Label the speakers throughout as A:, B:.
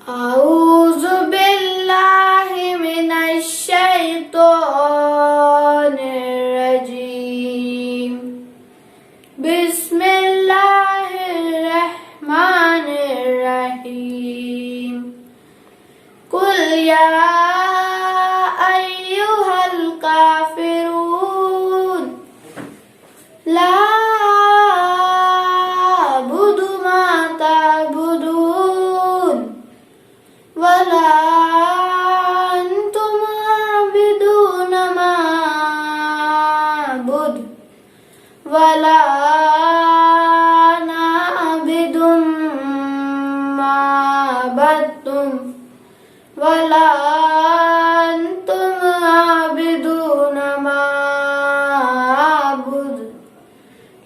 A: أعوذ بالله من الشيطان الرجيم بسم الله الرحمن الرحيم قل يا أيها الكافرون لا أعبد ما تعبدون ولا أنتم عابدون ما أعبد ولا أنا عابد ما عبدتم ولا أنتم عابدون ما أعبد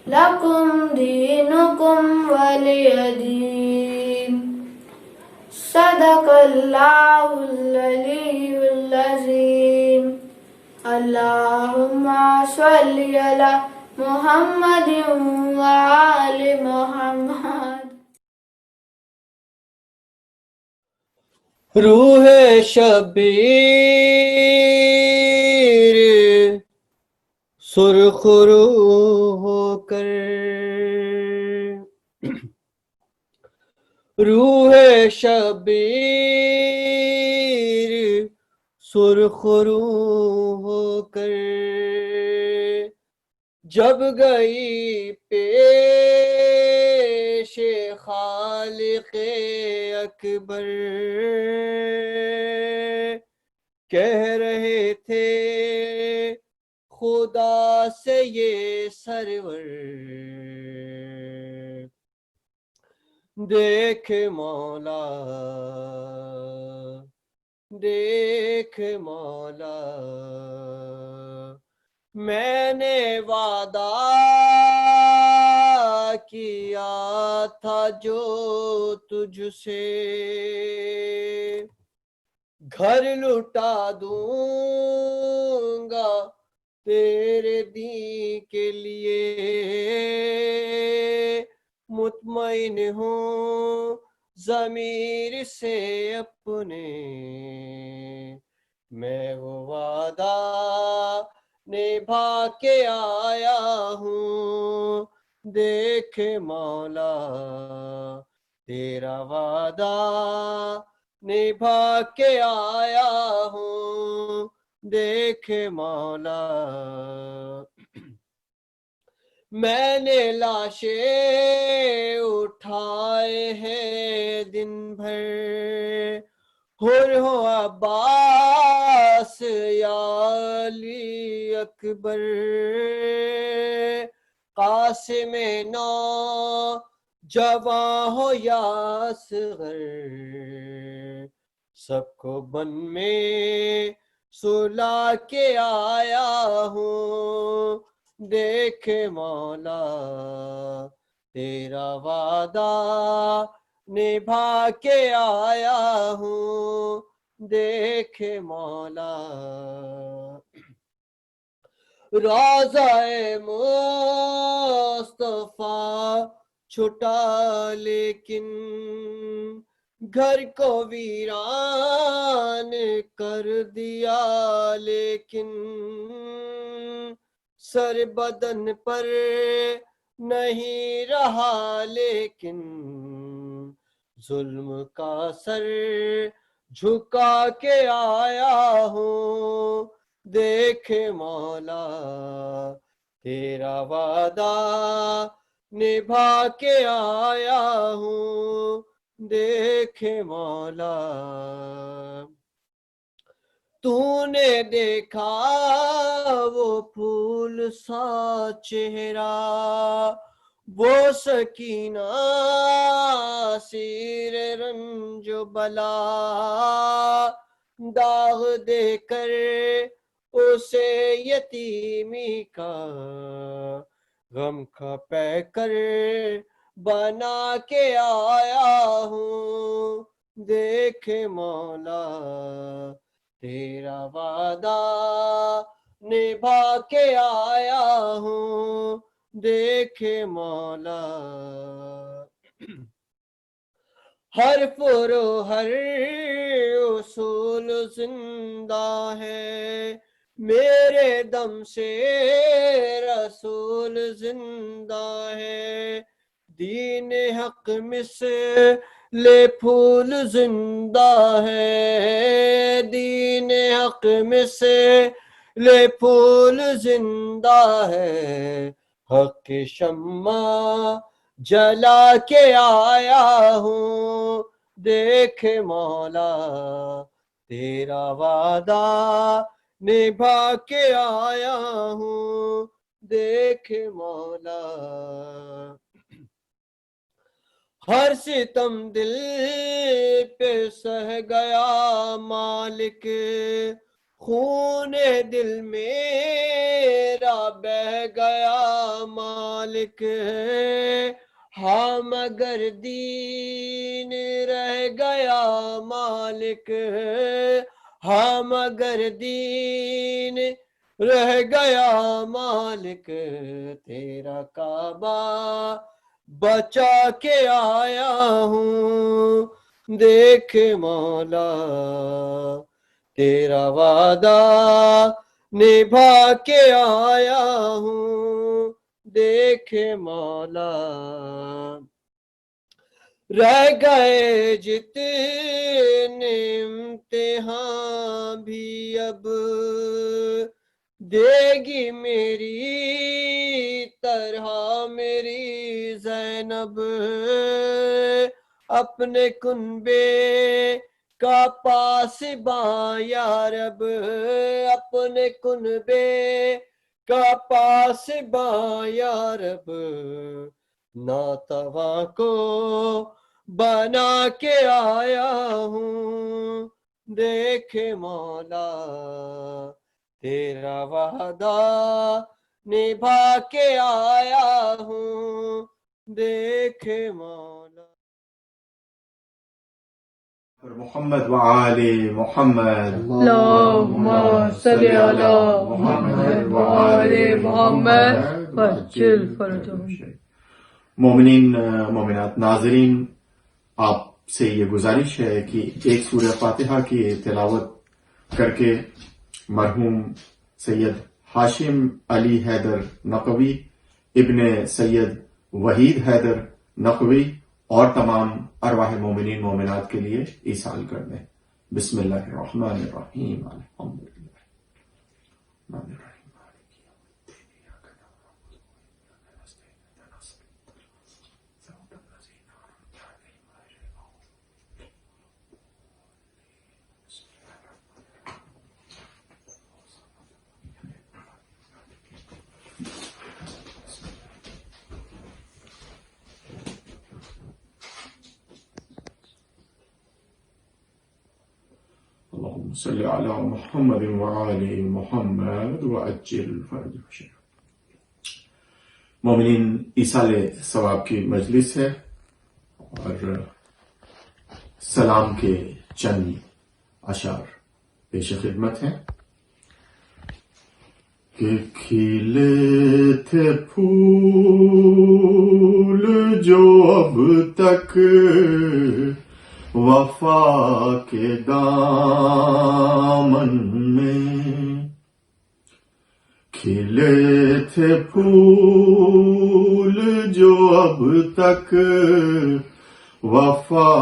A: لكم دينكم ولي دين صدق الله العلي العظيم اللهم صل على محمد وآل محمد
B: روح شبیر سرخ روح ہو کر روح شبیر سرخ روح ہو کر جب گئی پیش خالق اکبر کہہ رہے تھے خدا سے یہ سرور دیکھ مولا دیکھ مولا میں نے وعدہ کیا تھا جو تجھ سے گھر لٹا دوں گا تیرے دین کے لیے مطمئن ہوں ضمیر سے اپنے میں وہ وعدہ نبھا کے آیا ہوں دیکھ مولا تیرا وعدہ نبھا کے آیا ہوں دیکھ مولا میں نے لاشیں اٹھائے ہیں دن بھر حر ہو عباس یا علی اکبر قاسم نو جواں ہو یا اصغر سب کو بن میں سلا کے آیا ہوں دیکھ مولا تیرا وعدہ نبھا کے آیا ہوں دیکھ مولا روضہ مصطفیٰ چھٹا لیکن گھر کو ویران کر دیا لیکن سر بدن پر نہیں رہا لیکن ظلم کا سر جھکا کے آیا ہوں دیکھ مولا تیرا وعدہ نبھا کے آیا ہوں دیکھ مولا تو نے دیکھا وہ پھول سا چہرہ وہ سکینہ سیر رنج و بلا داغ دے کر اسے یتیمی کا غم کا پیکر بنا کے آیا ہوں. دیکھ مولا تیرا وعدہ نبھا کے آیا ہوں. دیکھ مولا ہر فرو ہر اصول زندہ ہے، میرے دم سے رسول زندہ ہے. دین حق مثل پھول زندہ ہے، دین حق مثل پھول زندہ ہے. حق کی شمع جلا کے آیا ہوں. دیکھ مولا تیرا وعدہ نبھا کے آیا ہوں. دیکھ مولا ہر ستم دل پہ سہ گیا مالک، خون دل میرا بہ گیا مالک. ہاں مگر دین رہ گیا مالک، ہاں مگر دین رہ گیا مالک. تیرا کعبہ بچا کے آیا ہوں. دیکھ مولا تیرا وعدہ نبھا کے آیا ہوں. دیکھ مولا رہ گئے جتنے امتحان بھی اب دے گی میری طرح میری زینب. اپنے کنبے کا پاسباں یا رب، اپنے کنبے کا پاسباں یا رب. ناتواں کو بنا کے آیا ہوں. دیکھ مولا تیرا وعدہ نبھا کے آیا ہوں. دیکھ مولا
C: محمد وآل محمد
D: اللهم صل على محمد وآل محمد وعجل فرجهم.
C: مومنین مومنات ناظرین، آپ سے یہ گزارش ہے کہ ایک سورہ فاتحہ کی تلاوت کر کے مرحوم سید ہاشم علی حیدر نقوی ابن سید وحید حیدر نقوی اور تمام ارواح مومنین مومنات کے لیے ایصال کر دیں. بسم اللہ الرحمن الرحیم. الحمدللہ الرحمن الرحیم. اللهم صل على محمد وآل محمد وعجل فرجهم. مومنین، ایصال ثواب کی مجلس ہے اور سلام کے چند اشعار پیش خدمت ہیں کہ کھلے تھے پھول جو اب تک وفا کے دامن میں، کھلے تھے پھول جو اب تک وفا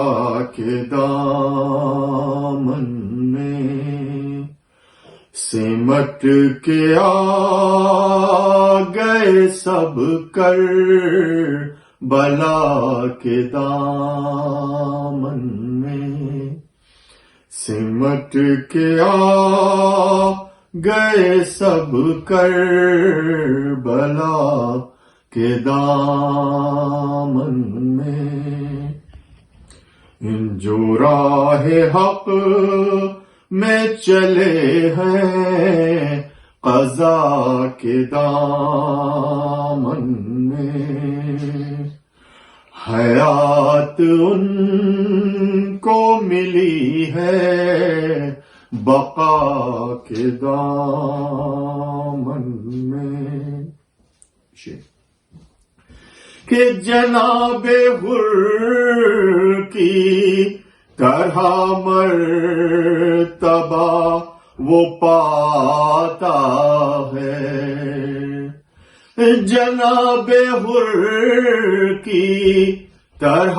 C: کے دامن میں، سمٹ کے آ گئے سب کر بلا کے دامن میں، سمٹ کے آ گئے سب کر بلا کے دامن میں. جو راہ حق میں چلے ہیں قضا کے دامن میں، حیات ان کو ملی ہے بقا کے دامن میں، کہ جناب حر کی طرح مرتبہ وہ پاتا ہے، جناب حر کی طرح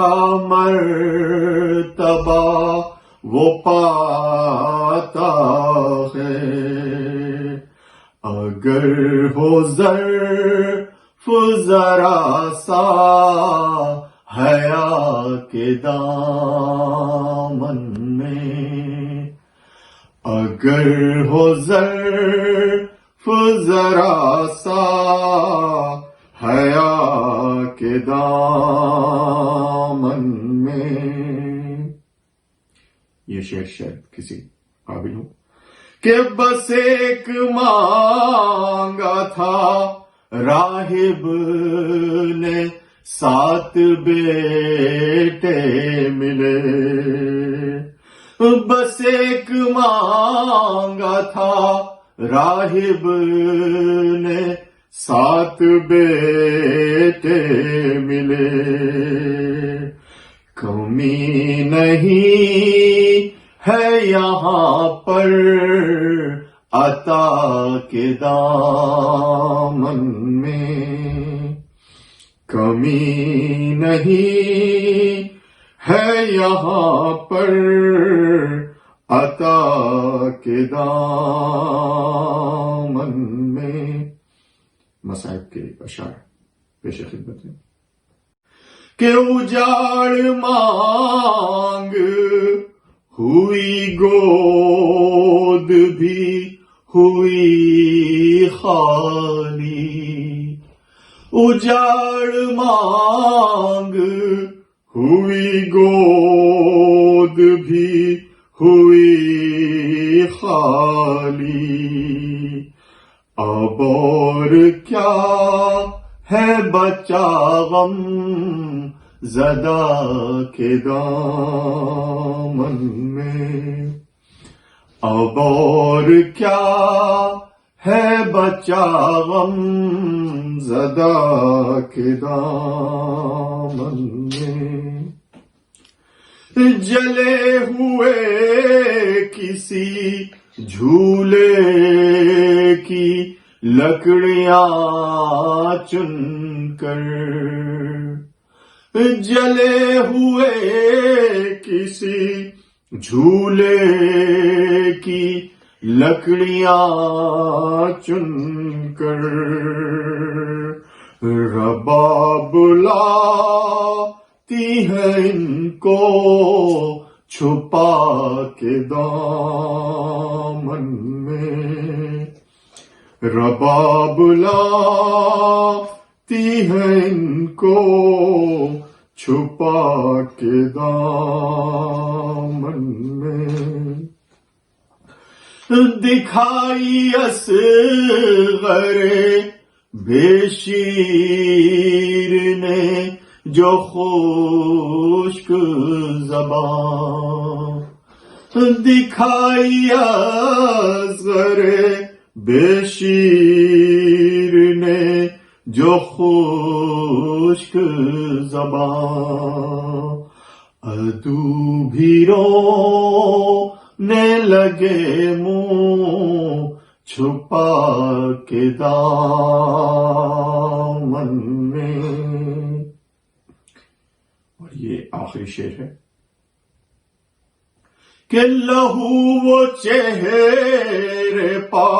C: مرتبہ وہ پاتا ہے، اگر ہو ظرف ذرا سا حیا کے دامن میں، اگر ہو ظرف ذرا سا حیا کے دامن میں، یہ شعر شاید کسی قابل ہو کہ بس ایک مانگا تھا راہب نے 7 بیٹے ملے، بس ایک مانگا تھا راہب نے 7 بیٹے ملے، کمی نہیں ہے یہاں پر عطا کے دامن میں، کمی نہیں ہے یہاں پر عطا کے دامن میں۔ مصائب کے اشعار پیش خدمت ہیں کہ اجاڑ مانگ ہوئی گود بھی ہوئی خالی، اجاڑ مانگ ہوئی گود بھی ہوئی خالی، اب اور کیا ہے بچا غم زدہ کے دامن میں، اب اور کیا ہے بچا غم زدہ کے دامن میں، جلے ہوئے کسی جھولے کی لکڑیاں چن کر، جلے ہوئے کسی جھولے کی لکڑیاں چن کر، رباب لاتی ہے ان کو چھپا کے دامن میں، رباب لاتی ہے ان کو چھپا کے دامن میں، دکھائی اصغر بے شیر نے جو خشک زبان، دکھائی اصغر بے شیر نے جو خشک زبان، عدو بھی رونے لگے منہ چھپا کے دامن میں۔ اور یہ آخری شعر ہے کہ لہو وہ چہرے پا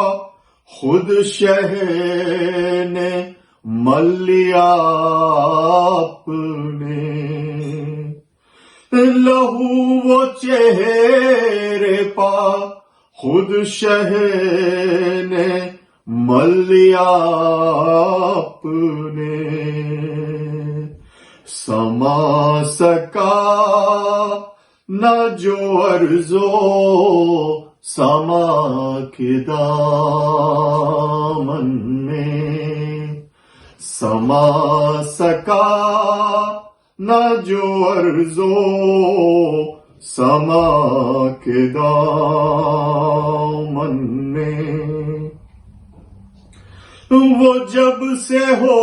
C: خود شہ نے مل لیا اپنے، لہو وہ چہرے پا خود شہ نے مل لیا اپنے، سما سکا نہ جو ارزو سما کے دامن میں سما سکا نہ جو ارزو سما کے دامن میں وہ جب سے ہو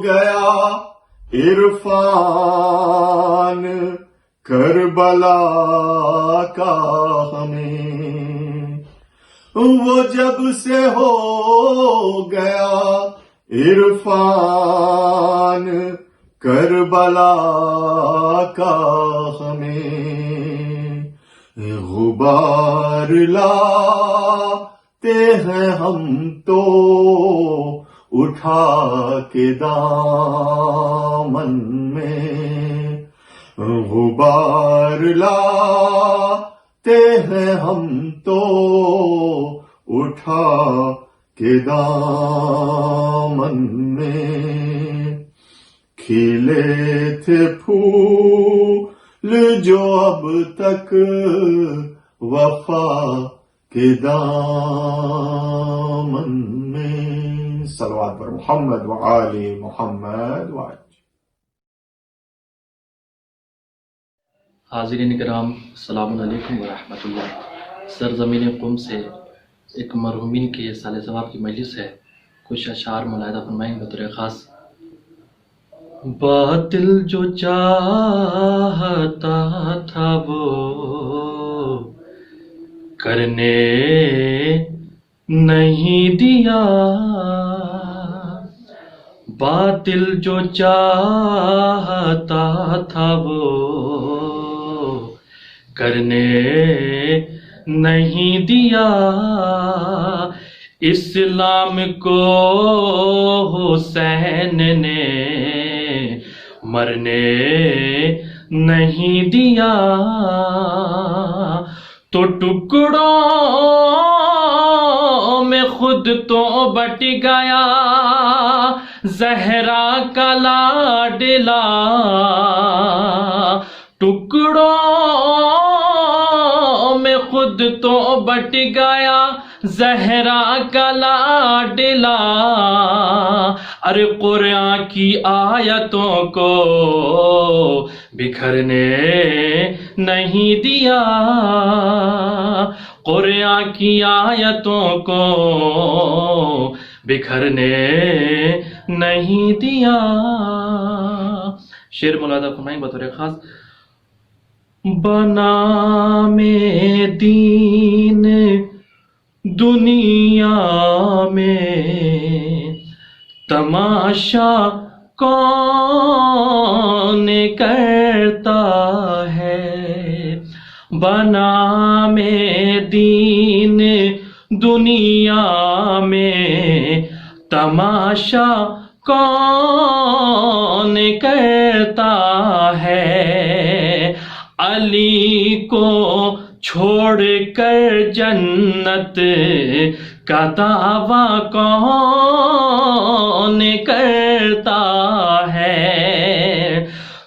C: گیا عرفان کربلا کا ہمیں وہ جب سے ہو گیا عرفان کربلا کا ہمیں غبار لاتے ہیں ہم تو اٹھا کے دامن میں غبار لاتے ہیں ہم تو اٹھا کے دامن میں کھلے تھے پھول جو اب تک وفا کے دامن میں صلوات پر محمد وآل محمد وآل.
E: حاضرین کرام السلام علیکم ورحمۃ اللہ. سرزمین قم سے ایک مرحومین کی سال ثواب کی مجلس ہے. کچھ اشعار ملاحظہ فرمائیں بطور خاص. باطل جو چاہتا تھا وہ کرنے نہیں دیا باطل جو چاہتا تھا وہ کرنے نہیں دیا اسلام کو حسین نے مرنے نہیں دیا تو ٹکڑوں میں خود تو بٹ گیا زہرا کا لاڈلا ٹکڑوں میں خود تو بٹ گیا زہرا کا لاڈلا ارے قرآن کی آیتوں کو بکھرنے نہیں دیا قرآن کی آیتوں کو بکھرنے نہیں دیا. شعر ملاحظہ فرمائیں بطور خاص. بنا میں دین دنیا میں تماشا کون کرتا ہے بنا میں دین دنیا میں تماشا کون کرتا ہے علی کو چھوڑ کر جنت کا دعویٰ کون کرتا ہے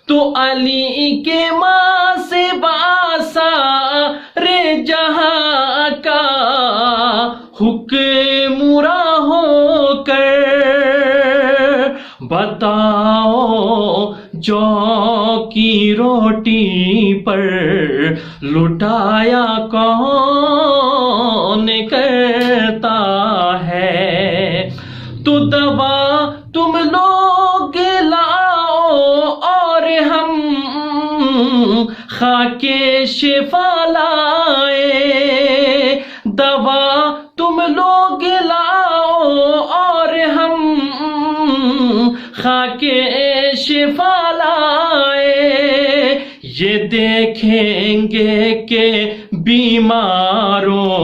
E: تو علی کے ماں سے سارے جہاں کا حکمراں ہو کر بتاؤ جو کی روٹی پر لٹایا کون کرتا ہے تو دوا تم لوگ لاؤ اور ہم خاکے شفا لائے دوا تم لوگ لاؤ اور ہم خاکے شفا لائے یہ دیکھیں گے کہ بیماروں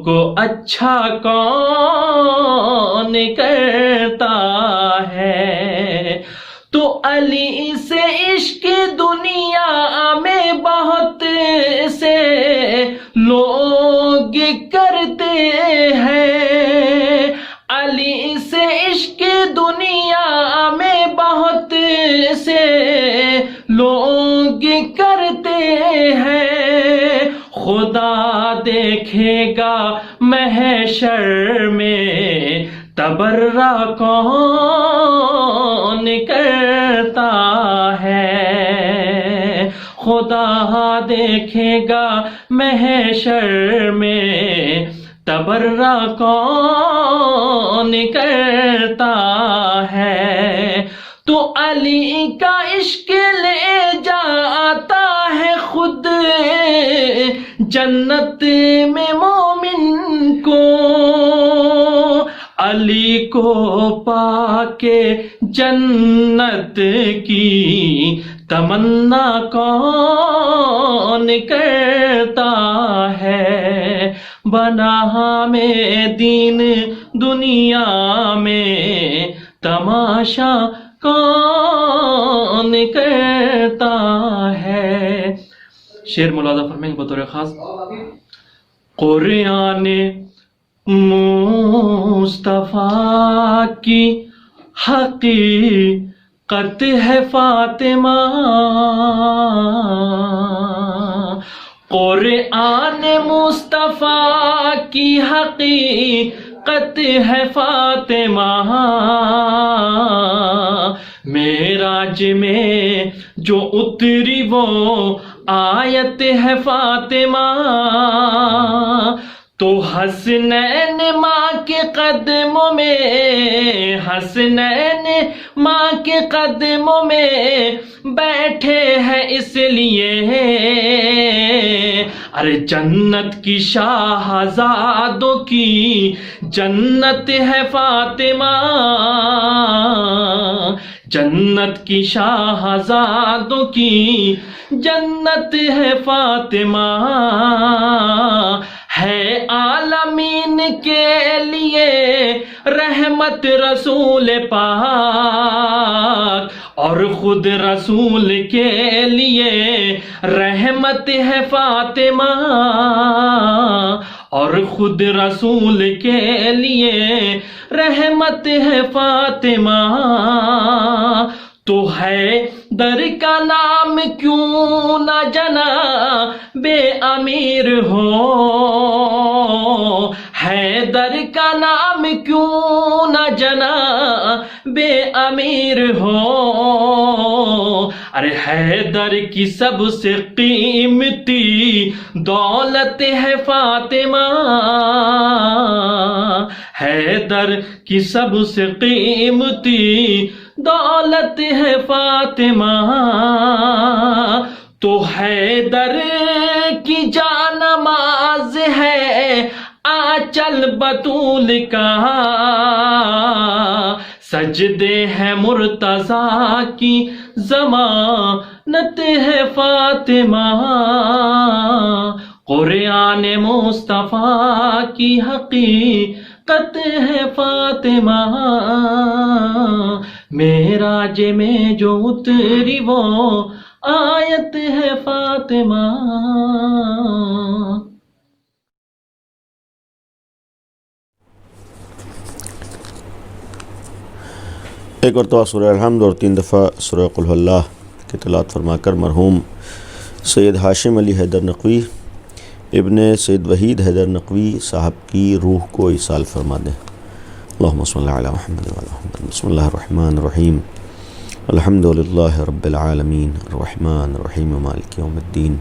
E: کو اچھا کون کرتا ہے تو علی سے عشق دنیا میں بہت سے لوگ کرتے ہیں علی سے عشق دنیا میں بہت سے لوگ کرتے ہیں خدا دیکھے گا محشر میں تبرہ کون کرتا ہے، خدا دیکھے گا محشر میں تبرہ کون کرتا ہے، تو علی کا عشق لے جاتا ہے خود جنت میں مومن کو، علی کو پا کے جنت کی تمنا کون کرتا ہے، بنا ہمیں دین دنیا میں تماشا کون کرتا ہے۔ شعر ملاحظہ فرمائیں بطور خاص، قرآن مصطفیٰ کی حقیقت ہے فاطمہ، قرآن مصطفیٰ کی حقیقت ہے فاطمہ، معراج میں جو اتری وہ آیت ہے فاطمہ، تو حسنین ماں کے قدموں میں، حسنین ماں کے قدموں میں بیٹھے ہیں اس لیے، ارے جنت کی شاہزادوں کی جنت ہے فاطمہ، جنت کی شاہزادوں کی جنت ہے فاطمہ، ہے عالمین کے لیے رحمت رسول پاک، اور خود رسول کے لیے رحمت ہے فاطمہ، اور خود رسول کے لیے رحمت ہے فاطمہ، تو ہے در کا نام کیوں نہ جنا بے امیر ہو، ہے در کا نام کیوں نہ جنا بے امیر ہو، ارے حیدر کی سب سے قیمتی دولت ہے فاطمہ، حیدر کی سب سے قیمتی دولت ہے فاطمہ، تو حیدر کی جانماز ہے آنچل بطول کا، سجدے ہیں مرتضیٰ کی ضمانت ہے فاطمہ، قرآن مصطفیٰ کی حقیقت ہے فاطمہ، معراج میں جو اتری وہ آیت ہے فاطمہ۔
F: ایک مرتبہ سورہ الحمد اور 3 دفعہ سورہ قل هو اللہ کی تلاوت فرما کر مرحوم سید ہاشم علی حیدر نقوی ابن سید وحید حیدر نقوی صاحب کی روح کو ایصال فرما دیں۔ اللہم صلی علی محمد وعلی محمد۔ بسم اللہ الرحمن الرحیم، الحمد للہ رب العالمین، الرحمن الرحیم، مالک یوم الدین،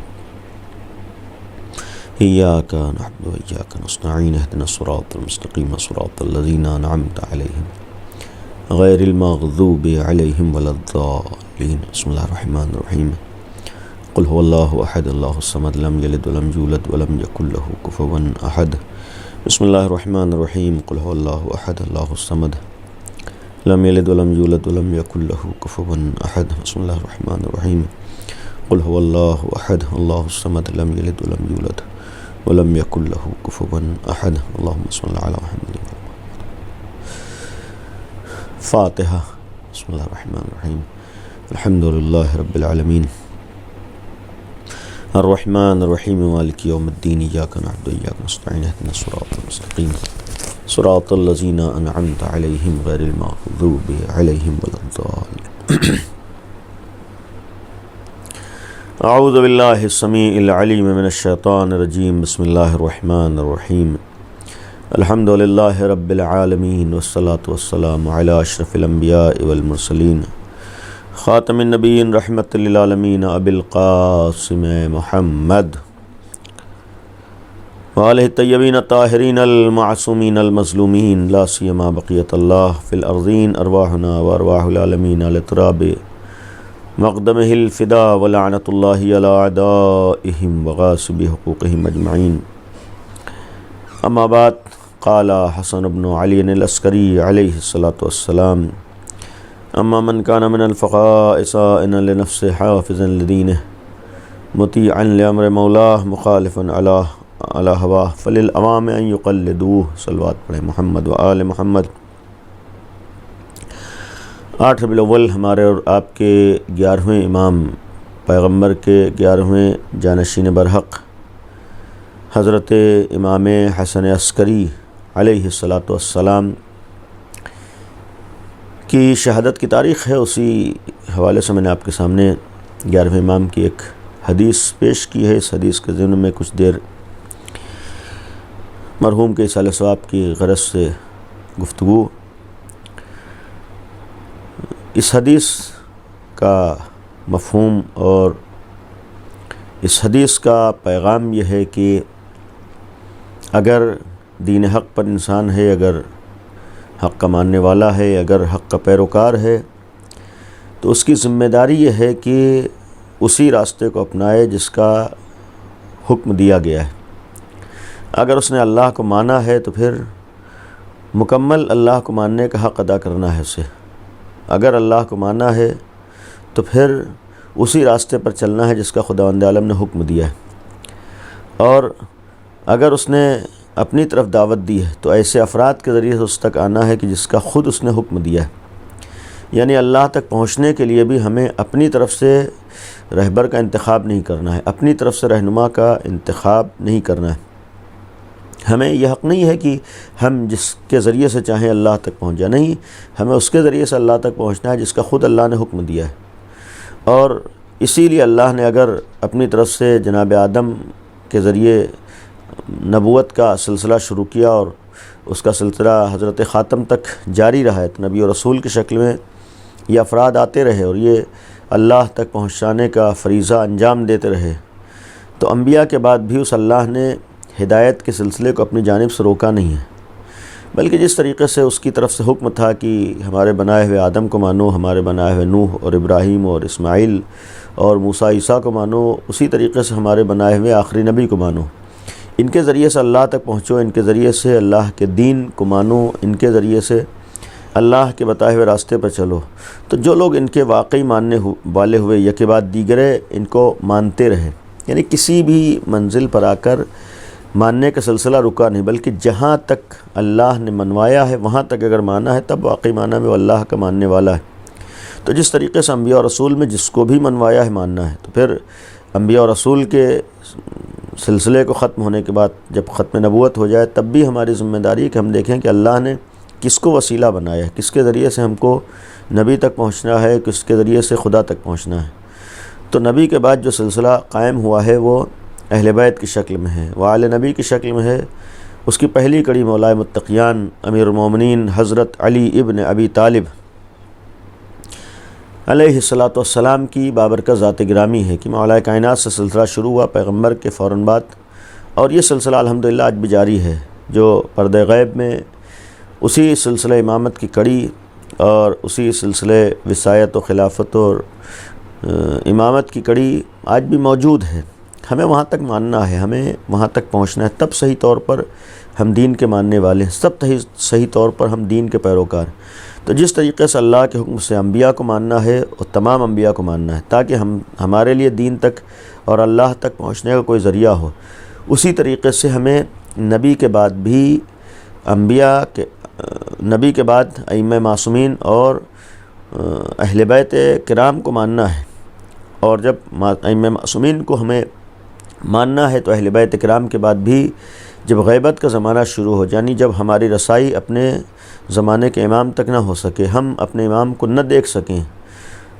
F: ایاک نعبد و ایاک نستعین، اہدنا الصراط المستقیم، صراط الذین انعمت علیہم غیر المغضوب علیہم ولا الضالین۔ بسم اللہ الرحمن الرحیم، قل هو اللہ احد اللہ الصمد لم یلد ولم یولد ولم یکن له کفوا احد۔ بسم اللہ الرحمن الرحیم، قل هو اللہ احد اللہ الصمد لم یلد ولم یولد ولم یکن له کفوا احد۔ بسم اللہ الرحمن الرحیم، قل هو اللہ احد اللہ الصمد لم یلد ولم یولد ولم یکن له کفوا احد۔ اللہم صل علی محمد۔ فاتحہ۔ بسم اللہ الرحمن الرحیم، الحمد للہ رب العالمین، الرحمن الرحیم، مالک یوم الدین، ایاک نعبد و ایاک نستعین، اہدنا الصراط المستقیم، صراط الذین انعمت علیہم غیر المغضوب علیہم ولا الضالین۔ اعوذ باللہ السمیع العلیم من الشیطان الرجیم بسم اللہ الرحمن الرحیم الحمد للہ رب العالمین والصلاة والسلام علی اشرف الانبیاء والمرسلین خاتم النبیین رحمت للعالمین ابی القاسم محمد وآلہ الطیبین الطاہرین المعصومین المظلومین لا سیما بقیت اللہ فی الارضین ارواحنا وارواح العالمین علی تراب مقدمہ الفدا ولعنت اللہ علی اعدائہم وغاصب حقوقہم اجمعین اما بعد قال حسن بن علی العسکری علیہ الصلاۃ والسلام اما من کان من الفقراء صائنا لنفسہ حافظا لدینہ مطیعا لامر مولاه مخالفا علی ہواہ فللعوام ان یقلدوہ صلوات پڑھیں محمد و آل محمد۔ 8 ربیع الاول ہمارے اور آپ کے 11ویں امام پیغمبر کے 11ویں جانشین برحق حضرت امام حسن عسکری علیہ الصلاۃ والسلام کی شہادت کی تاریخ ہے۔ اسی حوالے سے میں نے آپ کے سامنے 11ویں امام کی ایک حدیث پیش کی ہے۔ اس حدیث کے ضمن میں کچھ دیر مرحوم کے اصالہ ثواب کی غرض سے گفتگو۔ اس حدیث کا مفہوم اور اس حدیث کا پیغام یہ ہے کہ اگر دین حق پر انسان ہے، اگر حق کا ماننے والا ہے، اگر حق کا پیروکار ہے، تو اس کی ذمہ داری یہ ہے کہ اسی راستے کو اپنائے جس کا حکم دیا گیا ہے۔ اگر اس نے اللہ کو مانا ہے تو پھر مکمل اللہ کو ماننے کا حق ادا کرنا ہے اسے۔ اگر اللہ کو مانا ہے تو پھر اسی راستے پر چلنا ہے جس کا خداوند عالم نے حکم دیا ہے۔ اور اگر اس نے اپنی طرف دعوت دی ہے تو ایسے افراد کے ذریعے سے اس تک آنا ہے کہ جس کا خود اس نے حکم دیا ہے۔ یعنی اللہ تک پہنچنے کے لیے بھی ہمیں اپنی طرف سے رہبر کا انتخاب نہیں کرنا ہے، اپنی طرف سے رہنما کا انتخاب نہیں کرنا ہے۔ ہمیں یہ حق نہیں ہے کہ ہم جس کے ذریعے سے چاہیں اللہ تک پہنچ جائیں، نہیں، ہمیں اس کے ذریعے سے اللہ تک پہنچنا ہے جس کا خود اللہ نے حکم دیا ہے۔ اور اسی لیے اللہ نے اگر اپنی طرف سے جناب آدم کے ذریعے نبوت کا سلسلہ شروع کیا اور اس کا سلسلہ حضرت خاتم تک جاری رہا ہے، تو نبی و رسول کی شکل میں یہ افراد آتے رہے اور یہ اللہ تک پہنچانے کا فریضہ انجام دیتے رہے، تو انبیاء کے بعد بھی اس اللہ نے ہدایت کے سلسلے کو اپنی جانب سے روکا نہیں ہے، بلکہ جس طریقے سے اس کی طرف سے حکم تھا کہ ہمارے بنائے ہوئے آدم کو مانو، ہمارے بنائے ہوئے نوح اور ابراہیم اور اسماعیل اور موسیٰ عیسیٰ کو مانو، اسی طریقے سے ہمارے بنائے ہوئے آخری نبی کو مانو۔ ان کے ذریعے سے اللہ تک پہنچو، ان کے ذریعے سے اللہ کے دین کو مانو، ان کے ذریعے سے اللہ کے بتائے ہوئے راستے پر چلو۔ تو جو لوگ ان کے واقعی ماننے والے ہوئے یکے بعد دیگرے ان کو مانتے رہے، یعنی کسی بھی منزل پر آ کر ماننے کا سلسلہ رکا نہیں، بلکہ جہاں تک اللہ نے منوایا ہے وہاں تک اگر مانا ہے تب واقعی معنی میں وہ اللہ کا ماننے والا ہے۔ تو جس طریقے سے انبیاء اور رسول میں جس کو بھی منوایا ہے ماننا ہے، تو پھر انبیاء اور رسول کے سلسلے کو ختم ہونے کے بعد جب ختم نبوت ہو جائے تب بھی ہماری ذمہ داری ہے کہ ہم دیکھیں کہ اللہ نے کس کو وسیلہ بنایا ہے، کس کے ذریعے سے ہم کو نبی تک پہنچنا ہے، کس کے ذریعے سے خدا تک پہنچنا ہے۔ تو نبی کے بعد جو سلسلہ قائم ہوا ہے وہ اہل بیت کی شکل میں ہے، وآل نبی کی شکل میں ہے۔ اس کی پہلی کڑی مولا متقیان امیر المومنین حضرت علی ابن ابی طالب علیہ الصلاۃ والسلام کی بابرکت ذات گرامی ہے کہ مولا کائنات سے سلسلہ شروع ہوا پیغمبر کے فوراً بعد، اور یہ سلسلہ الحمدللہ آج بھی جاری ہے، جو پردہ غیب میں اسی سلسلہ امامت کی کڑی اور اسی سلسلے وصایت و خلافت اور امامت کی کڑی آج بھی موجود ہے۔ ہمیں وہاں تک ماننا ہے، ہمیں وہاں تک پہنچنا ہے، تب صحیح طور پر ہم دین کے ماننے والے ہیں، سب صحیح طور پر ہم دین کے پیروکار۔ تو جس طریقے سے اللہ کے حکم سے انبیاء کو ماننا ہے اور تمام انبیاء کو ماننا ہے تاکہ ہمارے لیے دین تک اور اللہ تک پہنچنے کا کوئی ذریعہ ہو، اسی طریقے سے ہمیں نبی کے بعد بھی نبی کے بعد ائمہ معصومین اور اہل بیت کرام کو ماننا ہے۔ اور جب ائمہ معصومین کو ہمیں ماننا ہے تو اہل بیت کرام کے بعد بھی جب غیبت کا زمانہ شروع ہو، یعنی جب ہماری رسائی اپنے زمانے کے امام تک نہ ہو سکے، ہم اپنے امام کو نہ دیکھ سکیں،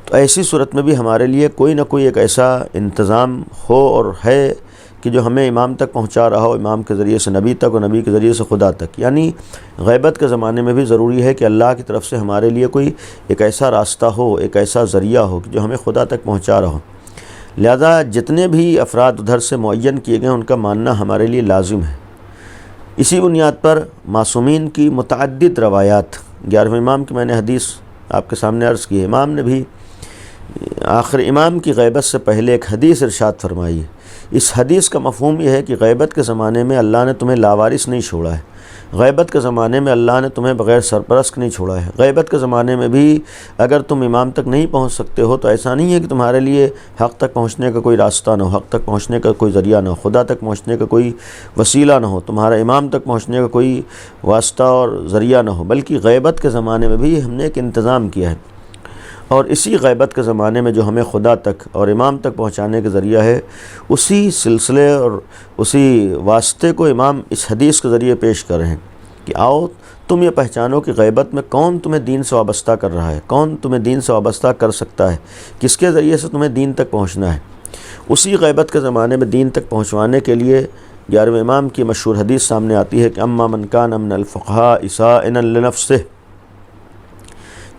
F: تو ایسی صورت میں بھی ہمارے لیے کوئی نہ کوئی ایک ایسا انتظام ہو اور ہے کہ جو ہمیں امام تک پہنچا رہا ہو، امام کے ذریعے سے نبی تک اور نبی کے ذریعے سے خدا تک. یعنی غیبت کے زمانے میں بھی ضروری ہے کہ اللہ کی طرف سے ہمارے لیے کوئی ایک ایسا راستہ ہو، ایک ایسا ذریعہ ہو کہ جو ہمیں خدا تک پہنچا رہا ہو. لہذا جتنے بھی افراد ادھر سے معین کیے گئے ان کا ماننا ہمارے لیے لازم ہے. اسی بنیاد پر معصومین کی متعدد روایات، 11ویں امام کی میں نے حدیث آپ کے سامنے عرض کی ہے. امام نے بھی آخر امام کی غیبت سے پہلے ایک حدیث ارشاد فرمائی ہے. اس حدیث کا مفہوم یہ ہے کہ غیبت کے زمانے میں اللہ نے تمہیں لاوارث نہیں چھوڑا ہے. غیبت کے زمانے میں اللہ نے تمہیں بغیر سرپرست نہیں چھوڑا ہے. غیبت کے زمانے میں بھی اگر تم امام تک نہیں پہنچ سکتے ہو تو ایسا نہیں ہے کہ تمہارے لیے حق تک پہنچنے کا کوئی راستہ نہ ہو، حق تک پہنچنے کا کوئی ذریعہ نہ ہو، خدا تک پہنچنے کا کوئی وسیلہ نہ ہو، تمہارا امام تک پہنچنے کا کوئی واسطہ اور ذریعہ نہ ہو. بلکہ غیبت کے زمانے میں بھی ہم نے ایک انتظام کیا ہے، اور اسی غیبت کے زمانے میں جو ہمیں خدا تک اور امام تک پہنچانے کے ذریعہ ہے، اسی سلسلے اور اسی واسطے کو امام اس حدیث کے ذریعے پیش کر رہے ہیں کہ آؤ تم یہ پہچانو کہ غیبت میں کون تمہیں دین سے وابستہ کر رہا ہے، کون تمہیں دین سے وابستہ کر سکتا ہے، کس کے ذریعے سے تمہیں دین تک پہنچنا ہے. اسی غیبت کے زمانے میں دین تک پہنچوانے کے لیے 11ویں امام کی مشہور حدیث سامنے آتی ہے کہ اما من کان من الفقہاء سائلا لنفسہ،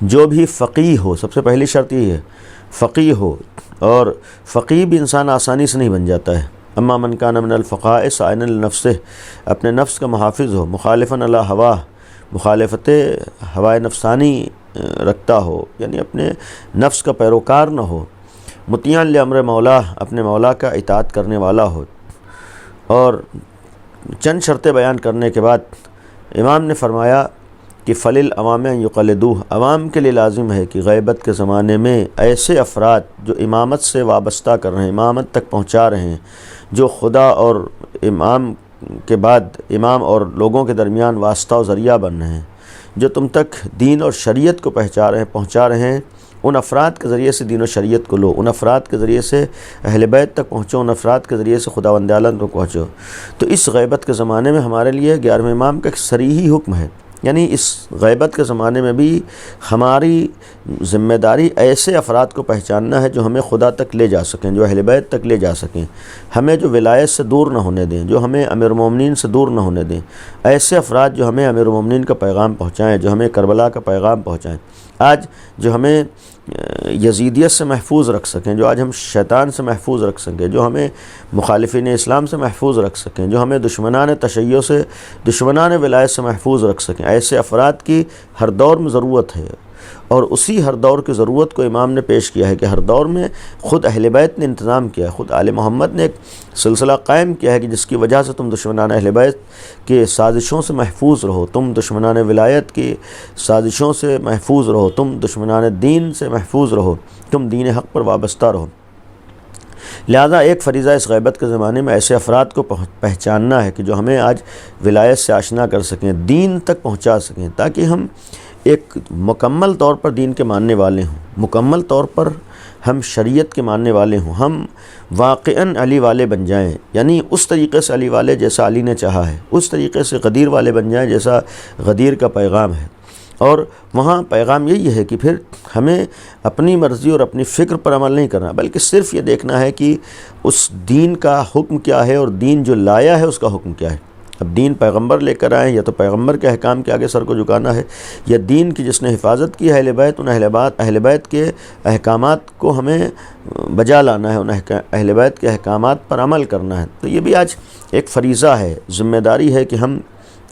F: جو بھی فقیہ ہو، سب سے پہلی شرط یہ ہے فقیہ ہو، اور فقیہ بھی انسان آسانی سے نہیں بن جاتا ہے. اما من کان من الفقہاء سائلا لنفسہ، اپنے نفس کا محافظ ہو، مخالفاً علی ہوا، مخالفت ہوائے نفسانی رکھتا ہو، یعنی اپنے نفس کا پیروکار نہ ہو، مطیعاً لامر مولا، اپنے مولا کا اطاعت کرنے والا ہو. اور چند شرطیں بیان کرنے کے بعد امام نے فرمایا کہ فلیل عوام یقلدوہ، عوام کے لیے لازم ہے کہ غیبت کے زمانے میں ایسے افراد جو امامت سے وابستہ کر رہے ہیں، امامت تک پہنچا رہے ہیں، جو خدا اور امام کے بعد امام اور لوگوں کے درمیان واسطہ و ذریعہ بن رہے ہیں، جو تم تک دین اور شریعت کو پہنچا رہے ہیں، ان افراد کے ذریعے سے دین و شریعت کو لو، ان افراد کے ذریعے سے اہل بیت تک پہنچو، ان افراد کے ذریعے سے خداوند عالم تک پہنچو. تو اس غیبت کے زمانے میں ہمارے لیے 11ویں امام کا ایک صریحی حکم ہے. یعنی اس غیبت کے زمانے میں بھی ہماری ذمہ داری ایسے افراد کو پہچاننا ہے جو ہمیں خدا تک لے جا سکیں، جو اہل بیت تک لے جا سکیں، ہمیں جو ولایت سے دور نہ ہونے دیں، جو ہمیں امیر المومنین سے دور نہ ہونے دیں. ایسے افراد جو ہمیں امیر المومنین کا پیغام پہنچائیں، جو ہمیں کربلا کا پیغام پہنچائیں، آج جو ہمیں یزیدیت سے محفوظ رکھ سکیں، جو آج ہم شیطان سے محفوظ رکھ سکیں، جو ہمیں مخالفین اسلام سے محفوظ رکھ سکیں، جو ہمیں دشمنان تشیع سے، دشمنان ولایت سے محفوظ رکھ سکیں. ایسے افراد کی ہر دور میں ضرورت ہے، اور اسی ہر دور کی ضرورت کو امام نے پیش کیا ہے کہ ہر دور میں خود اہل بیت نے انتظام کیا ہے، خود آل محمد نے ایک سلسلہ قائم کیا ہے کہ جس کی وجہ سے تم دشمنان اہل بیت کے سازشوں سے محفوظ رہو، تم دشمنان ولایت کی سازشوں سے محفوظ رہو، تم دشمنان دین سے محفوظ رہو، تم دین حق پر وابستہ رہو. لہذا ایک فریضہ اس غیبت کے زمانے میں ایسے افراد کو پہچاننا ہے کہ جو ہمیں آج ولایت سے آشنا کر سکیں، دین تک پہنچا سکیں، تاکہ ہم ایک مکمل طور پر دین کے ماننے والے ہوں، مکمل طور پر ہم شریعت کے ماننے والے ہوں، ہم واقعاً علی والے بن جائیں، یعنی اس طریقے سے علی والے جیسا علی نے چاہا ہے، اس طریقے سے غدیر والے بن جائیں جیسا غدیر کا پیغام ہے. اور وہاں پیغام یہی ہے کہ پھر ہمیں اپنی مرضی اور اپنی فکر پر عمل نہیں کرنا، بلکہ صرف یہ دیکھنا ہے کہ اس دین کا حکم کیا ہے اور دین جو لایا ہے اس کا حکم کیا ہے. اب دین پیغمبر لے کر آئیں، یا تو پیغمبر کے احکام کے آگے سر کو جھکانا ہے، یا دین کی جس نے حفاظت کی ہے اہل بیت، ان اہل بیت کے احکامات کو ہمیں بجا لانا ہے، ان اہل بیت کے احکامات پر عمل کرنا ہے. تو یہ بھی آج ایک فریضہ ہے، ذمہ داری ہے کہ ہم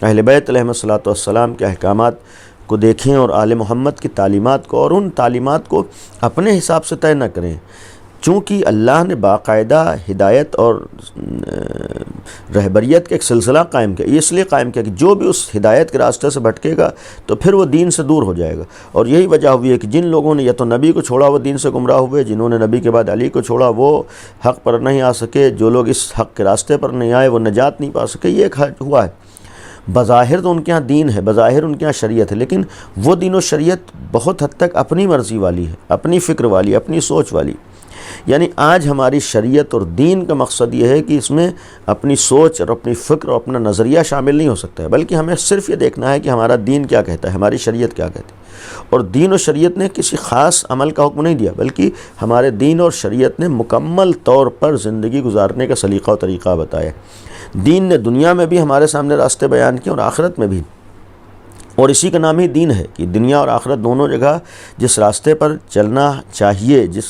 F: اہل بیت علیہم الصلاۃ والسلام کے احکامات کو دیکھیں اور آل محمد کی تعلیمات کو، اور ان تعلیمات کو اپنے حساب سے طے نہ کریں، چونکہ اللہ نے باقاعدہ ہدایت اور رہبریت کا ایک سلسلہ قائم کیا. یہ اس لیے قائم کیا کہ جو بھی اس ہدایت کے راستے سے بھٹکے گا تو پھر وہ دین سے دور ہو جائے گا. اور یہی وجہ ہوئی ہے کہ جن لوگوں نے یا تو نبی کو چھوڑا وہ دین سے گمراہ ہوئے، جنہوں نے نبی کے بعد علی کو چھوڑا وہ حق پر نہیں آ سکے، جو لوگ اس حق کے راستے پر نہیں آئے وہ نجات نہیں پا سکے. یہ ایک ہوا ہے. بظاہر تو ان کے ہاں دین ہے، بظاہر ان کے ہاں شریعت ہے، لیکن وہ دین و شریعت بہت حد تک اپنی مرضی والی ہے، اپنی فکر والی، اپنی سوچ والی. یعنی آج ہماری شریعت اور دین کا مقصد یہ ہے کہ اس میں اپنی سوچ اور اپنی فکر اور اپنا نظریہ شامل نہیں ہو سکتا ہے، بلکہ ہمیں صرف یہ دیکھنا ہے کہ ہمارا دین کیا کہتا ہے، ہماری شریعت کیا کہتی ہے۔ اور دین و شریعت نے کسی خاص عمل کا حکم نہیں دیا، بلکہ ہمارے دین اور شریعت نے مکمل طور پر زندگی گزارنے کا سلیقہ و طریقہ بتایا۔ دین نے دنیا میں بھی ہمارے سامنے راستے بیان کیے اور آخرت میں بھی، اور اسی کا نام ہی دین ہے کہ دنیا اور آخرت دونوں جگہ جس راستے پر چلنا چاہیے، جس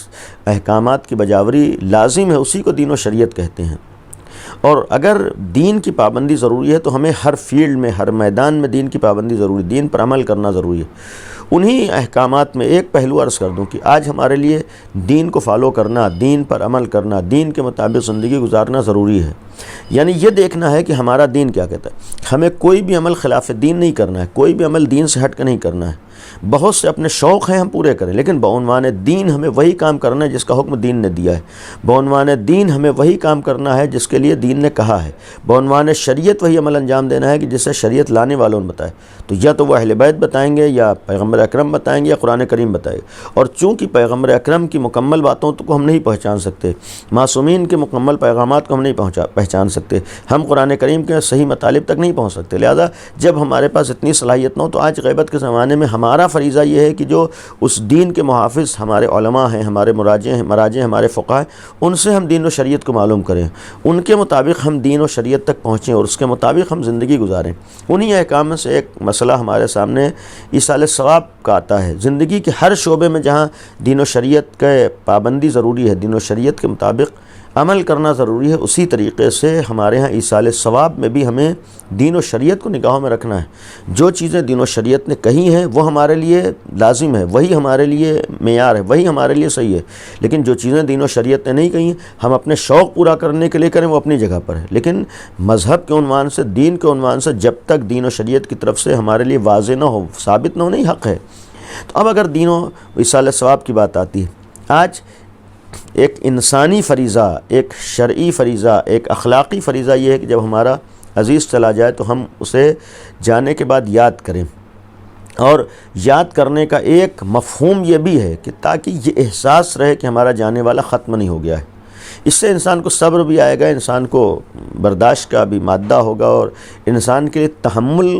F: احکامات کی بجاوری لازم ہے، اسی کو دین و شریعت کہتے ہیں۔ اور اگر دین کی پابندی ضروری ہے تو ہمیں ہر فیلڈ میں، ہر میدان میں دین کی پابندی ضروری، دین پر عمل کرنا ضروری ہے۔ انہی احکامات میں ایک پہلو عرض کر دوں کہ آج ہمارے لیے دین کو فالو کرنا، دین پر عمل کرنا، دین کے مطابق زندگی گزارنا ضروری ہے۔ یعنی یہ دیکھنا ہے کہ ہمارا دین کیا کہتا ہے۔ ہمیں کوئی بھی عمل خلاف دین نہیں کرنا ہے، کوئی بھی عمل دین سے ہٹ کے نہیں کرنا ہے۔ بہت سے اپنے شوق ہیں ہم پورے کریں، لیکن بعنوان دین ہمیں وہی کام کرنا ہے جس کا حکم دین نے دیا ہے۔ بعنوان دین ہمیں وہی کام کرنا ہے جس کے لیے دین نے کہا ہے۔ بعنوان شریعت وہی عمل انجام دینا ہے کہ جسے شریعت لانے والوں نے بتایا۔ تو یا تو وہ اہل بیت بتائیں گے، یا پیغمبر اکرم بتائیں گے، یا قرآن کریم بتائے گا۔ اور چونکہ پیغمبر اکرم کی مکمل باتوں کو ہم نہیں پہچان سکتے، معصومین کے مکمل پیغامات کو ہم نہیں پہچان سکتے، ہم قرآن کریم کے صحیح مطالب تک نہیں پہنچ سکتے، لہذا جب ہمارے پاس اتنی صلاحیت نہ ہو تو آج غیبت کے زمانے میں ہمارا فریضہ یہ ہے کہ جو اس دین کے محافظ ہمارے علماء ہیں، ہمارے مراجع ہیں، ہمارے فقہ ہیں، ان سے ہم دین و شریعت کو معلوم کریں، ان کے مطابق ہم دین و شریعت تک پہنچیں اور اس کے مطابق ہم زندگی گزاریں۔ انہی احکام میں سے ایک مسئلہ ہمارے سامنے ایصال ثواب کا آتا ہے۔ زندگی کے ہر شعبے میں جہاں دین و شریعت کے پابندی ضروری ہے، دین و شریعت کے مطابق عمل کرنا ضروری ہے، اسی طریقے سے ہمارے ہاں ایصال ثواب میں بھی ہمیں دین و شریعت کو نگاہوں میں رکھنا ہے۔ جو چیزیں دین و شریعت نے کہی ہیں وہ ہمارے لیے لازم ہے، وہی ہمارے لیے معیار ہے، وہی ہمارے لیے صحیح ہے۔ لیکن جو چیزیں دین و شریعت نے نہیں کہی ہیں، ہم اپنے شوق پورا کرنے کے لیے کریں، وہ اپنی جگہ پر ہے، لیکن مذہب کے عنوان سے، دین کے عنوان سے جب تک دین و شریعت کی طرف سے ہمارے لیے واضح نہ ہو، ثابت نہ ہو، نہیں حق ہے۔ تو اب اگر دین و ایصال ثواب کی بات آتی ہے، آج ایک انسانی فریضہ، ایک شرعی فریضہ، ایک اخلاقی فریضہ یہ ہے کہ جب ہمارا عزیز چلا جائے تو ہم اسے جانے کے بعد یاد کریں۔ اور یاد کرنے کا ایک مفہوم یہ بھی ہے کہ تاکہ یہ احساس رہے کہ ہمارا جانے والا ختم نہیں ہو گیا ہے۔ اس سے انسان کو صبر بھی آئے گا، انسان کو برداشت کا بھی مادہ ہوگا، اور انسان کے لیے تحمل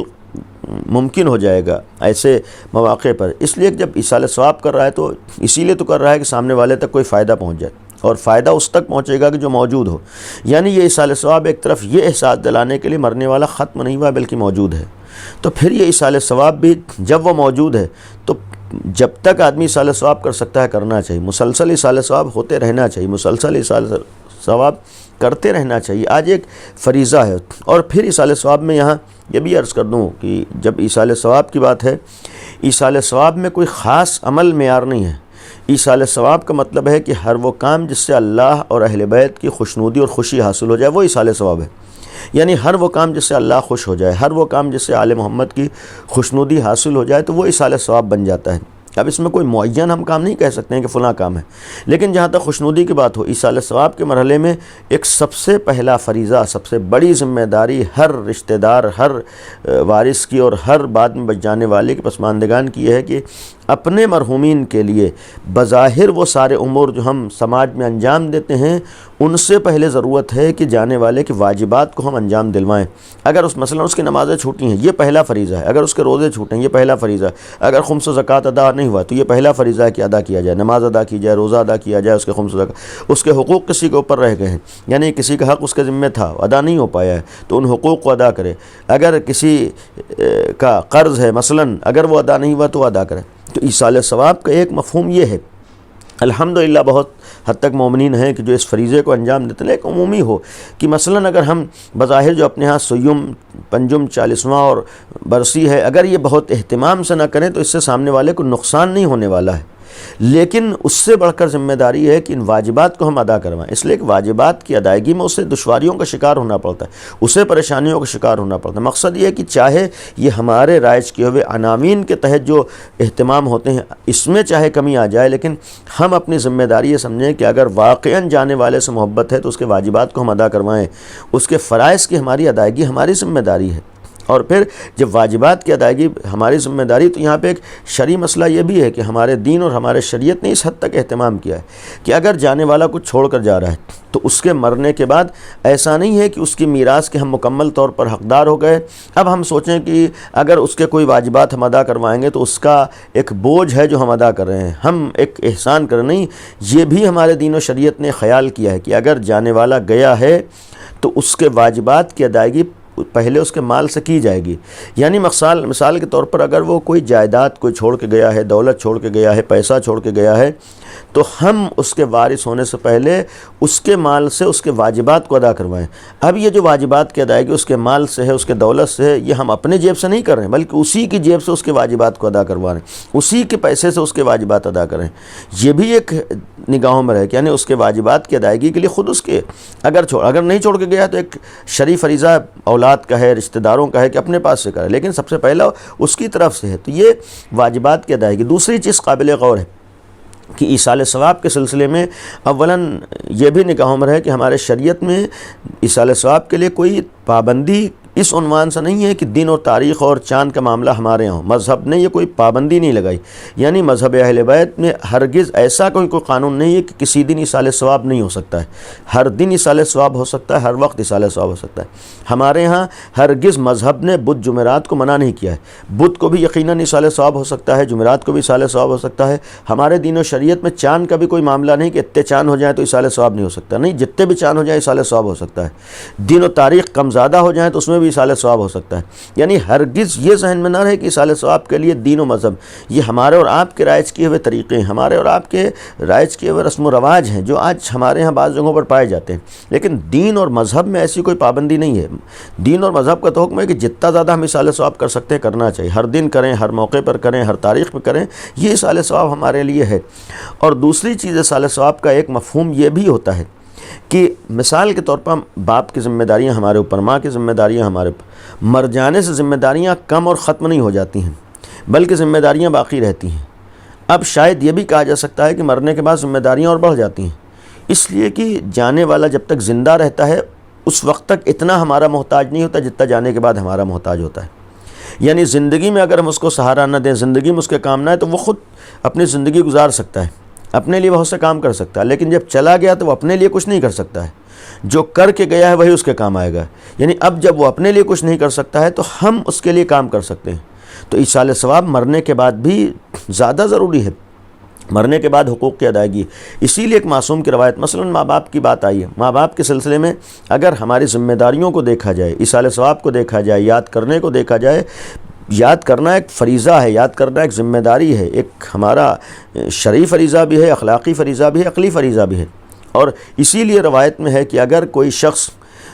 F: ممکن ہو جائے گا ایسے مواقع پر۔ اس لیے جب ایصال ثواب کر رہا ہے تو اسی لیے تو کر رہا ہے کہ سامنے والے تک کوئی فائدہ پہنچ جائے، اور فائدہ اس تک پہنچے گا کہ جو موجود ہو۔ یعنی یہ ایصال ثواب ایک طرف یہ احساس دلانے کے لیے مرنے والا ختم نہیں ہوا بلکہ موجود ہے۔ تو پھر یہ ایصال ثواب بھی جب وہ موجود ہے تو جب تک آدمی ایصال ثواب کر سکتا ہے کرنا چاہیے، مسلسل ایصال ثواب ہوتے رہنا چاہیے، مسلسل ایصال ثواب کرتے رہنا چاہیے۔ آج ایک فریضہ ہے۔ اور پھر ایصال ثواب میں یہاں یہ بھی عرض کر دوں کہ جب ایصال ثواب کی بات ہے، ایصال ثواب میں کوئی خاص عمل معیار نہیں ہے۔ ایصال ثواب کا مطلب ہے کہ ہر وہ کام جس سے اللہ اور اہل بیت کی خوشنودی اور خوشی حاصل ہو جائے وہ ایصال ثواب ہے۔ یعنی ہر وہ کام جس سے اللہ خوش ہو جائے، ہر وہ کام جس سے آل محمد کی خوشنودی حاصل ہو جائے تو وہ ایصال ثواب بن جاتا ہے۔ اب اس میں کوئی معین ہم کام نہیں کہہ سکتے ہیں کہ فلاں کام ہے، لیکن جہاں تک خوشنودی کی بات ہو، ایصال ثواب کے مرحلے میں ایک سب سے پہلا فریضہ، سب سے بڑی ذمہ داری ہر رشتہ دار، ہر وارث کی اور ہر بعد میں بچ جانے والے کے پسماندگان کی یہ ہے کہ اپنے مرحومین کے لیے بظاہر وہ سارے امور جو ہم سماج میں انجام دیتے ہیں، ان سے پہلے ضرورت ہے کہ جانے والے کے واجبات کو ہم انجام دلوائیں۔ اگر مثلا اس کی نمازیں چھوٹی ہیں، یہ پہلا فریضہ ہے۔ اگر اس کے روزے چھوٹیں، یہ پہلا فریضہ ہے۔ اگر خمس و زکوٰۃ ادا نہیں ہوا تو یہ پہلا فریضہ ہے کہ ادا کیا جائے، نماز ادا کی جائے، روزہ ادا کیا جائے، اس کے خمس و زکوٰۃ، اس کے حقوق کسی کے اوپر رہ گئے ہیں، یعنی کسی کا حق اس کے ذمہ تھا ادا نہیں ہو پایا ہے تو ان حقوق کو ادا کرے۔ اگر کسی کا قرض ہے مثلا، اگر وہ ادا نہیں ہوا تو ادا کرے۔ تو ایصال ثواب کا ایک مفہوم یہ ہے۔ الحمدللہ بہت حد تک مومنین ہیں کہ جو اس فریضے کو انجام دیتے ہیں، ایک عمومی ہو کہ مثلا اگر ہم بظاہر جو اپنے ہاں سیم، پنجم، 40واں اور برسی ہے، اگر یہ بہت اہتمام سے نہ کریں تو اس سے سامنے والے کو نقصان نہیں ہونے والا ہے، لیکن اس سے بڑھ کر ذمہ داری ہے کہ ان واجبات کو ہم ادا کروائیں۔ اس لیے کہ واجبات کی ادائیگی میں اسے دشواریوں کا شکار ہونا پڑتا ہے، اسے پریشانیوں کا شکار ہونا پڑتا ہے۔ مقصد یہ ہے کہ چاہے یہ ہمارے رائج کیے ہوئے عناوین کے تحت جو اہتمام ہوتے ہیں اس میں چاہے کمی آ جائے، لیکن ہم اپنی ذمہ داری یہ سمجھیں کہ اگر واقعاً جانے والے سے محبت ہے تو اس کے واجبات کو ہم ادا کروائیں، اس کے فرائض کی ہماری ادائیگی ہماری ذمہ داری ہے۔ اور پھر جب واجبات کی ادائیگی ہماری ذمہ داری، تو یہاں پہ ایک شرعی مسئلہ یہ بھی ہے کہ ہمارے دین اور ہمارے شریعت نے اس حد تک اہتمام کیا ہے کہ اگر جانے والا کچھ چھوڑ کر جا رہا ہے تو اس کے مرنے کے بعد ایسا نہیں ہے کہ اس کی میراث کے ہم مکمل طور پر حقدار ہو گئے، اب ہم سوچیں کہ اگر اس کے کوئی واجبات ہم ادا کروائیں گے تو اس کا ایک بوجھ ہے جو ہم ادا کر رہے ہیں، ہم ایک احسان کر، نہیں، یہ بھی ہمارے دین و شریعت نے خیال کیا ہے کہ اگر جانے والا گیا ہے تو اس کے واجبات کی ادائیگی پہلے اس کے مال سے کی جائے گی۔ یعنی مثال کے طور پر اگر وہ کوئی جائیداد کوئی چھوڑ کے گیا ہے، دولت چھوڑ کے گیا ہے، پیسہ چھوڑ کے گیا ہے، تو ہم اس کے وارث ہونے سے پہلے اس کے مال سے اس کے واجبات کو ادا کروائیں۔ اب یہ جو واجبات کی ادائیگی اس کے مال سے ہے، اس کے دولت سے ہے، یہ ہم اپنے جیب سے نہیں کر رہے ہیں، بلکہ اسی کی جیب سے اس کے واجبات کو ادا کروا رہے ہیں، اسی کے پیسے سے اس کے واجبات ادا کریں۔ یہ بھی ایک نگاہوں میں رہے کہ یعنی اس کے واجبات کی ادائیگی کے لیے خود اس کے اگر نہیں چھوڑ کے گیا تو ایک شرعی فریضہ اولاد کا ہے، رشتہ داروں کا ہے کہ اپنے پاس سے کرے، لیکن سب سے پہلا اس کی طرف سے ہے، تو یہ واجبات کی ادائیگی۔ دوسری چیز قابل غور ہے کہ ایصال ثواب کے سلسلے میں اولاً یہ بھی نگاہوں میں رہے کہ ہمارے شریعت میں ایصال ثواب کے لیے کوئی پابندی اس عنوان سے نہیں ہے کہ دین اور تاریخ اور چاند کا معاملہ ہمارے یہاں، مذہب نے یہ کوئی پابندی نہیں لگائی، یعنی مذہب اہل بیت میں ہرگز ایسا کوئی قانون نہیں ہے کہ کسی دن ایصال ثواب نہیں ہو سکتا ہے، ہر دن ایصال ثواب ہو سکتا ہے، ہر وقت ایصال ثواب ہو سکتا ہے۔ ہمارے ہاں ہرگز مذہب نے بدھ جمعرات کو منع نہیں کیا ہے، بدھ کو بھی یقیناً ایصال ثواب ہو سکتا ہے، جمعرات کو بھی ایصال ثواب ہو سکتا ہے۔ ہمارے دین و شریعت میں چاند کا بھی کوئی معاملہ نہیں کہ اتنے چاند ہو جائیں تو ایصال ثواب نہیں ہو سکتا، نہیں، جتنے بھی چاند ہو جائیں ایصال ثواب ہو سکتا ہے۔ دین و تاریخ کم زیادہ ہو جائیں تو اس میں بھی ایصال ثواب ہو سکتا ہے، یعنی ہرگز یہ ذہن میں نہ رہے کہ ایصال ثواب کے لیے دین و مذہب یہ ہمارے اور آپ کے رائج کیے ہوئے طریقے ہیں، ہمارے اور آپ کے رائج کیے ہوئے رسم و رواج ہیں جو آج ہمارے ہاں بعض جگہوں پر پائے جاتے ہیں، لیکن دین اور مذہب میں ایسی کوئی پابندی نہیں ہے۔ دین اور مذہب کا تو حکم ہے کہ جتنا زیادہ ہم ایصال ثواب کر سکتے ہیں کرنا چاہیے، ہر دن کریں، ہر موقع پر کریں، ہر تاریخ پہ کریں، یہ ایصال ثواب ہمارے لیے ہے۔ اور دوسری چیز ایصال ثواب کا ایک مفہوم یہ بھی ہوتا ہے کہ مثال کے طور پر باپ کی ذمہ داریاں ہمارے اوپر، ماں کی ذمہ داریاں ہمارے اوپر، مر جانے سے ذمہ داریاں کم اور ختم نہیں ہو جاتی ہیں بلکہ ذمہ داریاں باقی رہتی ہیں۔ اب شاید یہ بھی کہا جا سکتا ہے کہ مرنے کے بعد ذمہ داریاں اور بڑھ جاتی ہیں، اس لیے کہ جانے والا جب تک زندہ رہتا ہے اس وقت تک اتنا ہمارا محتاج نہیں ہوتا جتنا جانے کے بعد ہمارا محتاج ہوتا ہے۔ یعنی زندگی میں اگر ہم اس کو سہارا نہ دیں، زندگی میں اس کے کام نہ ہے، تو وہ خود اپنی زندگی گزار سکتا ہے، اپنے لیے بہت سے کام کر سکتا ہے، لیکن جب چلا گیا تو وہ اپنے لیے کچھ نہیں کر سکتا ہے، جو کر کے گیا ہے وہی اس کے کام آئے گا۔ یعنی اب جب وہ اپنے لیے کچھ نہیں کر سکتا ہے تو ہم اس کے لیے کام کر سکتے ہیں، تو ایصال ثواب مرنے کے بعد بھی زیادہ ضروری ہے، مرنے کے بعد حقوق کی ادائیگی۔ اسی لیے ایک معصوم کی روایت، مثلا ماں باپ کی بات آئی ہے، ماں باپ کے سلسلے میں اگر ہماری ذمہ داریوں کو دیکھا جائے، ایصال ثواب کو دیکھا جائے، یاد کرنے کو دیکھا جائے، یاد کرنا ایک فریضہ ہے، یاد کرنا ایک ذمہ داری ہے، ایک ہمارا شرعی فریضہ بھی ہے، اخلاقی فریضہ بھی ہے، عقلی فریضہ بھی ہے۔ اور اسی لیے روایت میں ہے کہ اگر کوئی شخص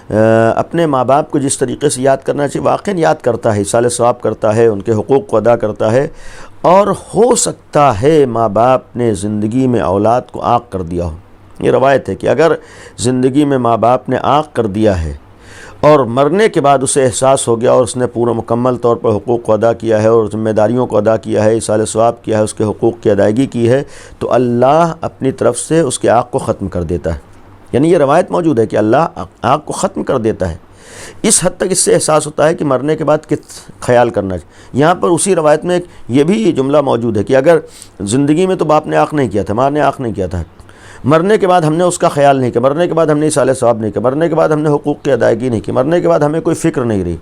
F: اپنے ماں باپ کو جس طریقے سے یاد کرنا چاہیے واقعاً یاد کرتا ہے، ایصال ثواب کرتا ہے، ان کے حقوق کو ادا کرتا ہے، اور ہو سکتا ہے ماں باپ نے زندگی میں اولاد کو عاق کر دیا ہو۔ یہ روایت ہے کہ اگر زندگی میں ماں باپ نے عاق کر دیا ہے اور مرنے کے بعد اسے احساس ہو گیا اور اس نے پورا مکمل طور پر حقوق کو ادا کیا ہے اور ذمہ داریوں کو ادا کیا ہے، ایصال ثواب کیا ہے، اس کے حقوق کی ادائیگی کی ہے، تو اللہ اپنی طرف سے اس کے عاق کو ختم کر دیتا ہے۔ یعنی یہ روایت موجود ہے کہ اللہ عاق کو ختم کر دیتا ہے۔ اس حد تک اس سے احساس ہوتا ہے کہ مرنے کے بعد کس خیال کرنا چاہیے۔ یہاں پر اسی روایت میں یہ بھی جملہ موجود ہے کہ اگر زندگی میں تو باپ نے عاق نہیں کیا تھا، ماں نے عاق نہیں کیا تھا، مرنے کے بعد ہم نے اس کا خیال نہیں کیا، مرنے کے بعد ہم نے ایصال ثواب نہیں کیا، مرنے کے بعد ہم نے حقوق کی ادائیگی نہیں کی، مرنے کے بعد ہمیں کوئی فکر نہیں رہی،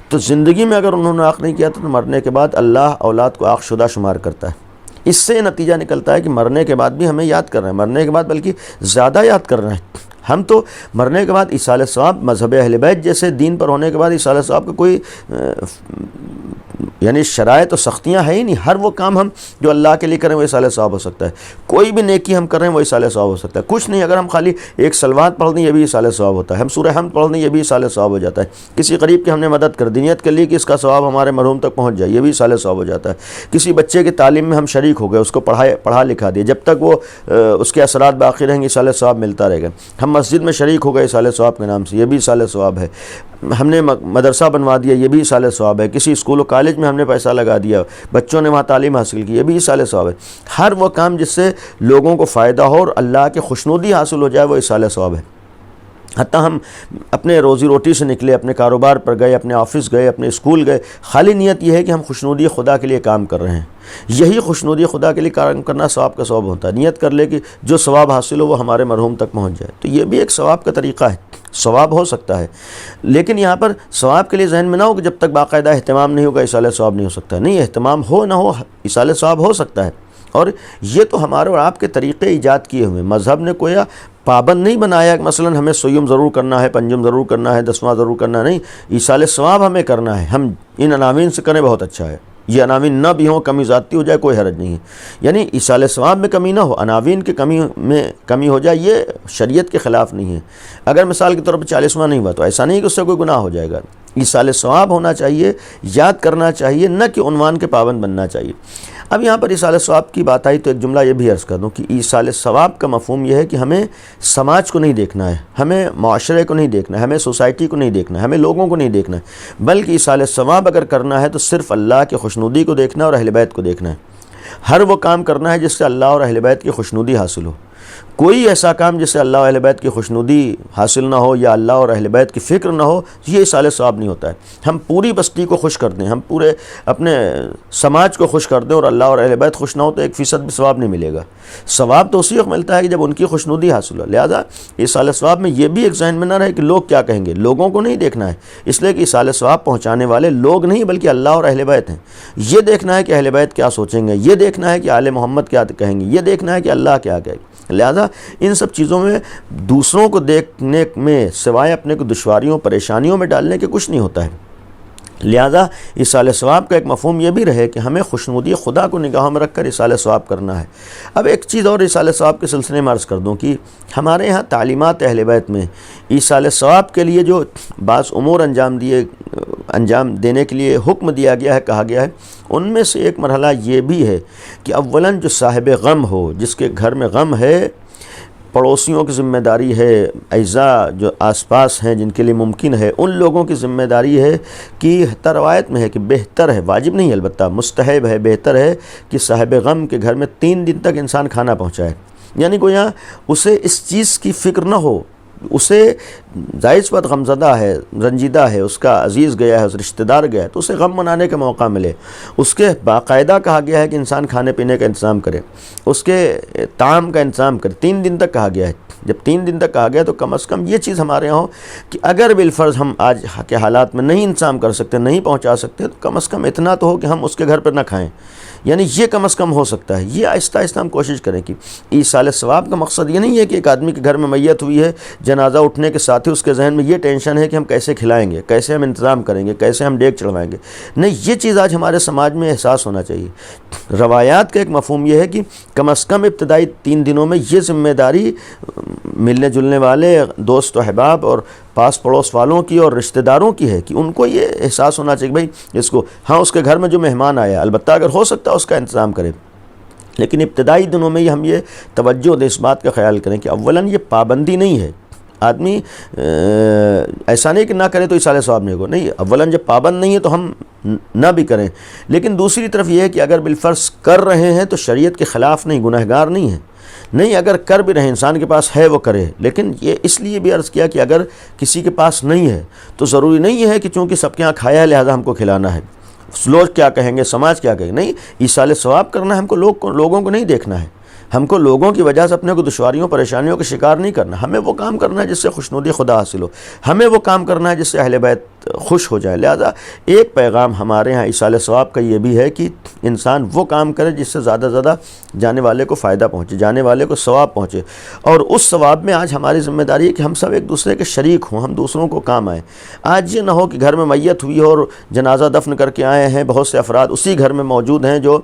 F: تو زندگی میں اگر انہوں نے عاق نہیں کیا تھا تو مرنے کے بعد اللہ اولاد کو عاق شدہ شمار کرتا ہے۔ اس سے نتیجہ نکلتا ہے کہ مرنے کے بعد بھی ہمیں یاد کر رہے ہیں، مرنے کے بعد بلکہ زیادہ یاد کر رہے ہیں۔ ہم تو مرنے کے بعد ایصال ثواب مذہب اہل بیت جیسے دین پر ہونے کے بعد ایصال ثواب کا کوئی یعنی شرائط و سختیاں ہیں ہی نہیں، ہر وہ کام ہم جو اللہ کے لیے کریں وہ ایصال ثواب ہو سکتا ہے، کوئی بھی نیکی ہم کریں وہ ایصال ثواب ہو سکتا ہے، کچھ نہیں، اگر ہم خالی ایک صلوات پڑھ دیں یہ بھی ایصال ثواب ہوتا ہے، ہم سورہ حمد پڑھ دیں یہ بھی ایصال ثواب ہو جاتا ہے، کسی غریب کی ہم نے مدد کر دی نیت کے لیے کہ اس کا ثواب ہمارے مرحوم تک پہنچ جائے یہ بھی ایصال ثواب ہو جاتا ہے، کسی بچے کی تعلیم میں ہم شریک ہو گئے، اس کو پڑھا لکھا دیا، جب تک وہ اس کے اثرات باقی رہیں گے ایصال ثواب ملتا رہے گا، ہم مسجد میں شریک ہو گئے ایصال ثواب کے نام سے یہ بھی ایصال ثواب ہے، ہم نے مدرسہ بنوا دیا یہ بھی ایصال ثواب ہے، کسی اسکول و کالج میں ہم نے پیسہ لگا دیا، بچوں نے وہاں تعلیم حاصل کی یہ بھی ایصال ثواب ہے، ہر وہ کام جس سے لوگوں کو فائدہ ہو اور اللہ کی خوشنودی حاصل ہو جائے وہ ایصال ثواب ہے۔ حتیٰ ہم اپنے روزی روٹی سے نکلے، اپنے کاروبار پر گئے، اپنے آفس گئے، اپنے اسکول گئے، خالی نیت یہ ہے کہ ہم خوشنودی خدا کے لیے کام کر رہے ہیں. یہی خوشنودی خدا کے لیے کام کرنا ثواب کا ثواب ہوتا ہے. نیت کر لے کہ جو ثواب حاصل ہو وہ ہمارے مرحوم تک پہنچ جائے، تو یہ بھی ایک ثواب کا طریقہ ہے. ثواب ہو سکتا ہے، لیکن یہاں پر ثواب کے لیے ذہن میں نہ ہو کہ جب تک باقاعدہ اہتمام نہیں ہوگا ایصال ثواب نہیں ہو سکتا. نہیں، اہتمام ہو نہ ہو ایصال ثواب ہو سکتا ہے. اور یہ تو ہمارے اور آپ کے طریقے ایجاد کیے ہوئے. مذہب نے کوئی پابند نہیں بنایا کہ مثلا ہمیں سیوم ضرور کرنا ہے، پنجم ضرور کرنا ہے، دسواں ضرور کرنا. نہیں، ایصال ثواب ہمیں کرنا ہے. ہم ان عناوین سے کریں بہت اچھا ہے. یہ عناوین نہ بھی ہوں، کمی ذاتی ہو جائے، کوئی حرج نہیں ہے. یعنی ایصال ثواب میں کمی نہ ہو، عناوین کی کمی میں کمی ہو جائے، یہ شریعت کے خلاف نہیں ہے. اگر مثال کے طور پر 40واں نہیں ہوا تو ایسا نہیں کہ اس سے کوئی گناہ ہو جائے گا. ایصال ثواب ہونا چاہیے، یاد کرنا چاہیے، نہ کہ عنوان کے پابند بننا چاہیے. اب یہاں پر ایصال ثواب کی بات آئی تو ایک جملہ یہ بھی عرض کر دوں کہ ایصال ثواب کا مفہوم یہ ہے کہ ہمیں سماج کو نہیں دیکھنا ہے، ہمیں معاشرے کو نہیں دیکھنا ہے، ہمیں سوسائٹی کو نہیں دیکھنا ہے، ہمیں لوگوں کو نہیں دیکھنا ہے، بلکہ ایصال ثواب اگر کرنا ہے تو صرف اللہ کی خوشنودی کو دیکھنا ہے اور اہل بیت کو دیکھنا ہے. ہر وہ کام کرنا ہے جس سے اللہ اور اہل بیت کی خوشنودی حاصل ہو. کوئی ایسا کام جس سے اللہ اور اہل بیت کی خوشنودی حاصل نہ ہو یا اللہ اور اہل بیت کی فکر نہ ہو، یہ ایصال ثواب نہیں ہوتا ہے. ہم پوری بستی کو خوش کر دیں، ہم پورے اپنے سماج کو خوش کر دیں اور اللہ اور اہل بیت خوش نہ ہو تو 1% بھی ثواب نہیں ملے گا. ثواب تو اسی وقت ملتا ہے کہ جب ان کی خوشنودی حاصل ہو. لہذا ایصال ثواب میں یہ بھی ایک ذہن میں نہ رہے کہ لوگ کیا کہیں گے. لوگوں کو نہیں دیکھنا ہے، اس لیے کہ ایصال ثواب پہنچانے والے لوگ نہیں بلکہ اللہ اور اہل بیت ہیں. یہ دیکھنا ہے کہ اہل بیت کیا سوچیں گے، یہ دیکھنا ہے کہ آل محمد کیا کہیں گے، یہ دیکھنا ہے کہ اللہ کیا کہے گا. لہذا ان سب چیزوں میں دوسروں کو دیکھنے میں سوائے اپنے کو دشواریوں پریشانیوں میں ڈالنے کے کچھ نہیں ہوتا ہے. لہذا ایصال ثواب کا ایک مفہوم یہ بھی رہے کہ ہمیں خوشنودی خدا کو نگاہوں میں رکھ کر ایصال ثواب کرنا ہے. اب ایک چیز اور ایصال ثواب کے سلسلے میں عرض کر دوں کہ ہمارے ہاں تعلیمات اہل بیت میں ایصال ثواب کے لیے جو بعض امور انجام دینے کے لیے حکم دیا گیا ہے، کہا گیا ہے، ان میں سے ایک مرحلہ یہ بھی ہے کہ اولاً جو صاحب غم ہو، جس کے گھر میں غم ہے، پڑوسیوں کی ذمہ داری ہے، اعزاء جو آس پاس ہیں جن کے لیے ممکن ہے ان لوگوں کی ذمہ داری ہے کہ حتیٰ روایت میں ہے کہ بہتر ہے، واجب نہیں البتہ مستحب ہے، بہتر ہے کہ صاحب غم کے گھر میں 3 دن تک انسان کھانا پہنچائے. یعنی گویا اسے اس چیز کی فکر نہ ہو، اسے ظاہر سی بات غمزدہ ہے، رنجیدہ ہے، اس کا عزیز گیا ہے، اس رشتہ دار گیا ہے، تو اسے غم منانے کا موقع ملے. اس کے باقاعدہ کہا گیا ہے کہ انسان کھانے پینے کا انتظام کرے، اس کے طعام کا انتظام کرے. 3 دن تک کہا گیا ہے. جب 3 دن تک کہا گیا تو کم از کم یہ چیز ہمارے یہاں ہو کہ اگر بالفرض ہم آج کے حالات میں نہیں انتظام کر سکتے، نہیں پہنچا سکتے، تو کم از کم اتنا تو ہو کہ ہم اس کے گھر پر نہ کھائیں. یعنی یہ کم از کم ہو سکتا ہے. یہ آہستہ آہستہ ہم کوشش کریں کہ ایصال ثواب کا مقصد یہ نہیں ہے کہ ایک آدمی کے گھر میں میت ہوئی ہے، جنازہ اٹھنے کے ساتھ ہی اس کے ذہن میں یہ ٹینشن ہے کہ ہم کیسے کھلائیں گے، کیسے ہم انتظام کریں گے، کیسے ہم دیگ چڑھوائیں گے. نہیں، یہ چیز آج ہمارے سماج میں احساس ہونا چاہیے. روایات کا ایک مفہوم یہ ہے کہ کم از کم ابتدائی 3 دنوں میں یہ ذمہ داری ملنے جلنے والے دوست و احباب اور پاس پڑوس والوں کی اور رشتہ داروں کی ہے کہ ان کو یہ احساس ہونا چاہیے کہ بھائی اس کو، ہاں اس کے گھر میں جو مہمان آیا البتہ اگر ہو سکتا ہے اس کا انتظام کرے، لیکن ابتدائی دنوں میں ہم یہ توجہ دیں، اس بات کا خیال کریں کہ اولاً یہ پابندی نہیں ہے. آدمی ایسا نہیں کہ نہ کرے تو ایصال ثواب نہیں ہوگا. نہیں، اولاً جب پابند نہیں ہے تو ہم نہ بھی کریں. لیکن دوسری طرف یہ ہے کہ اگر بالفرض کر رہے ہیں تو شریعت کے خلاف نہیں، گنہگار نہیں ہے. نہیں، اگر کر بھی رہے، انسان کے پاس ہے وہ کرے. لیکن یہ اس لیے بھی عرض کیا کہ اگر کسی کے پاس نہیں ہے تو ضروری نہیں ہے کہ چونکہ سب کے یہاں کھایا ہے لہذا ہم کو کھلانا ہے. لوگ کیا کہیں گے، سماج کیا کہیں گے. نہیں، ایصال ثواب کرنا ہے ہم کو لوگوں کو نہیں دیکھنا ہے. ہم کو لوگوں کی وجہ سے اپنے کو دشواریوں پریشانیوں کا شکار نہیں کرنا. ہمیں وہ کام کرنا ہے جس سے خوشنودی خدا حاصل ہو. ہمیں وہ کام کرنا ہے جس سے اہل بیت خوش ہو جائے. لہذا ایک پیغام ہمارے ہاں ایصال ثواب کا یہ بھی ہے کہ انسان وہ کام کرے جس سے زیادہ زیادہ جانے والے کو فائدہ پہنچے، جانے والے کو ثواب پہنچے. اور اس ثواب میں آج ہماری ذمہ داری ہے کہ ہم سب ایک دوسرے کے شریک ہوں، ہم دوسروں کو کام آئیں. آج یہ نہ ہو کہ گھر میں میت ہوئی ہو اور جنازہ دفن کر کے آئے ہیں، بہت سے افراد اسی گھر میں موجود ہیں جو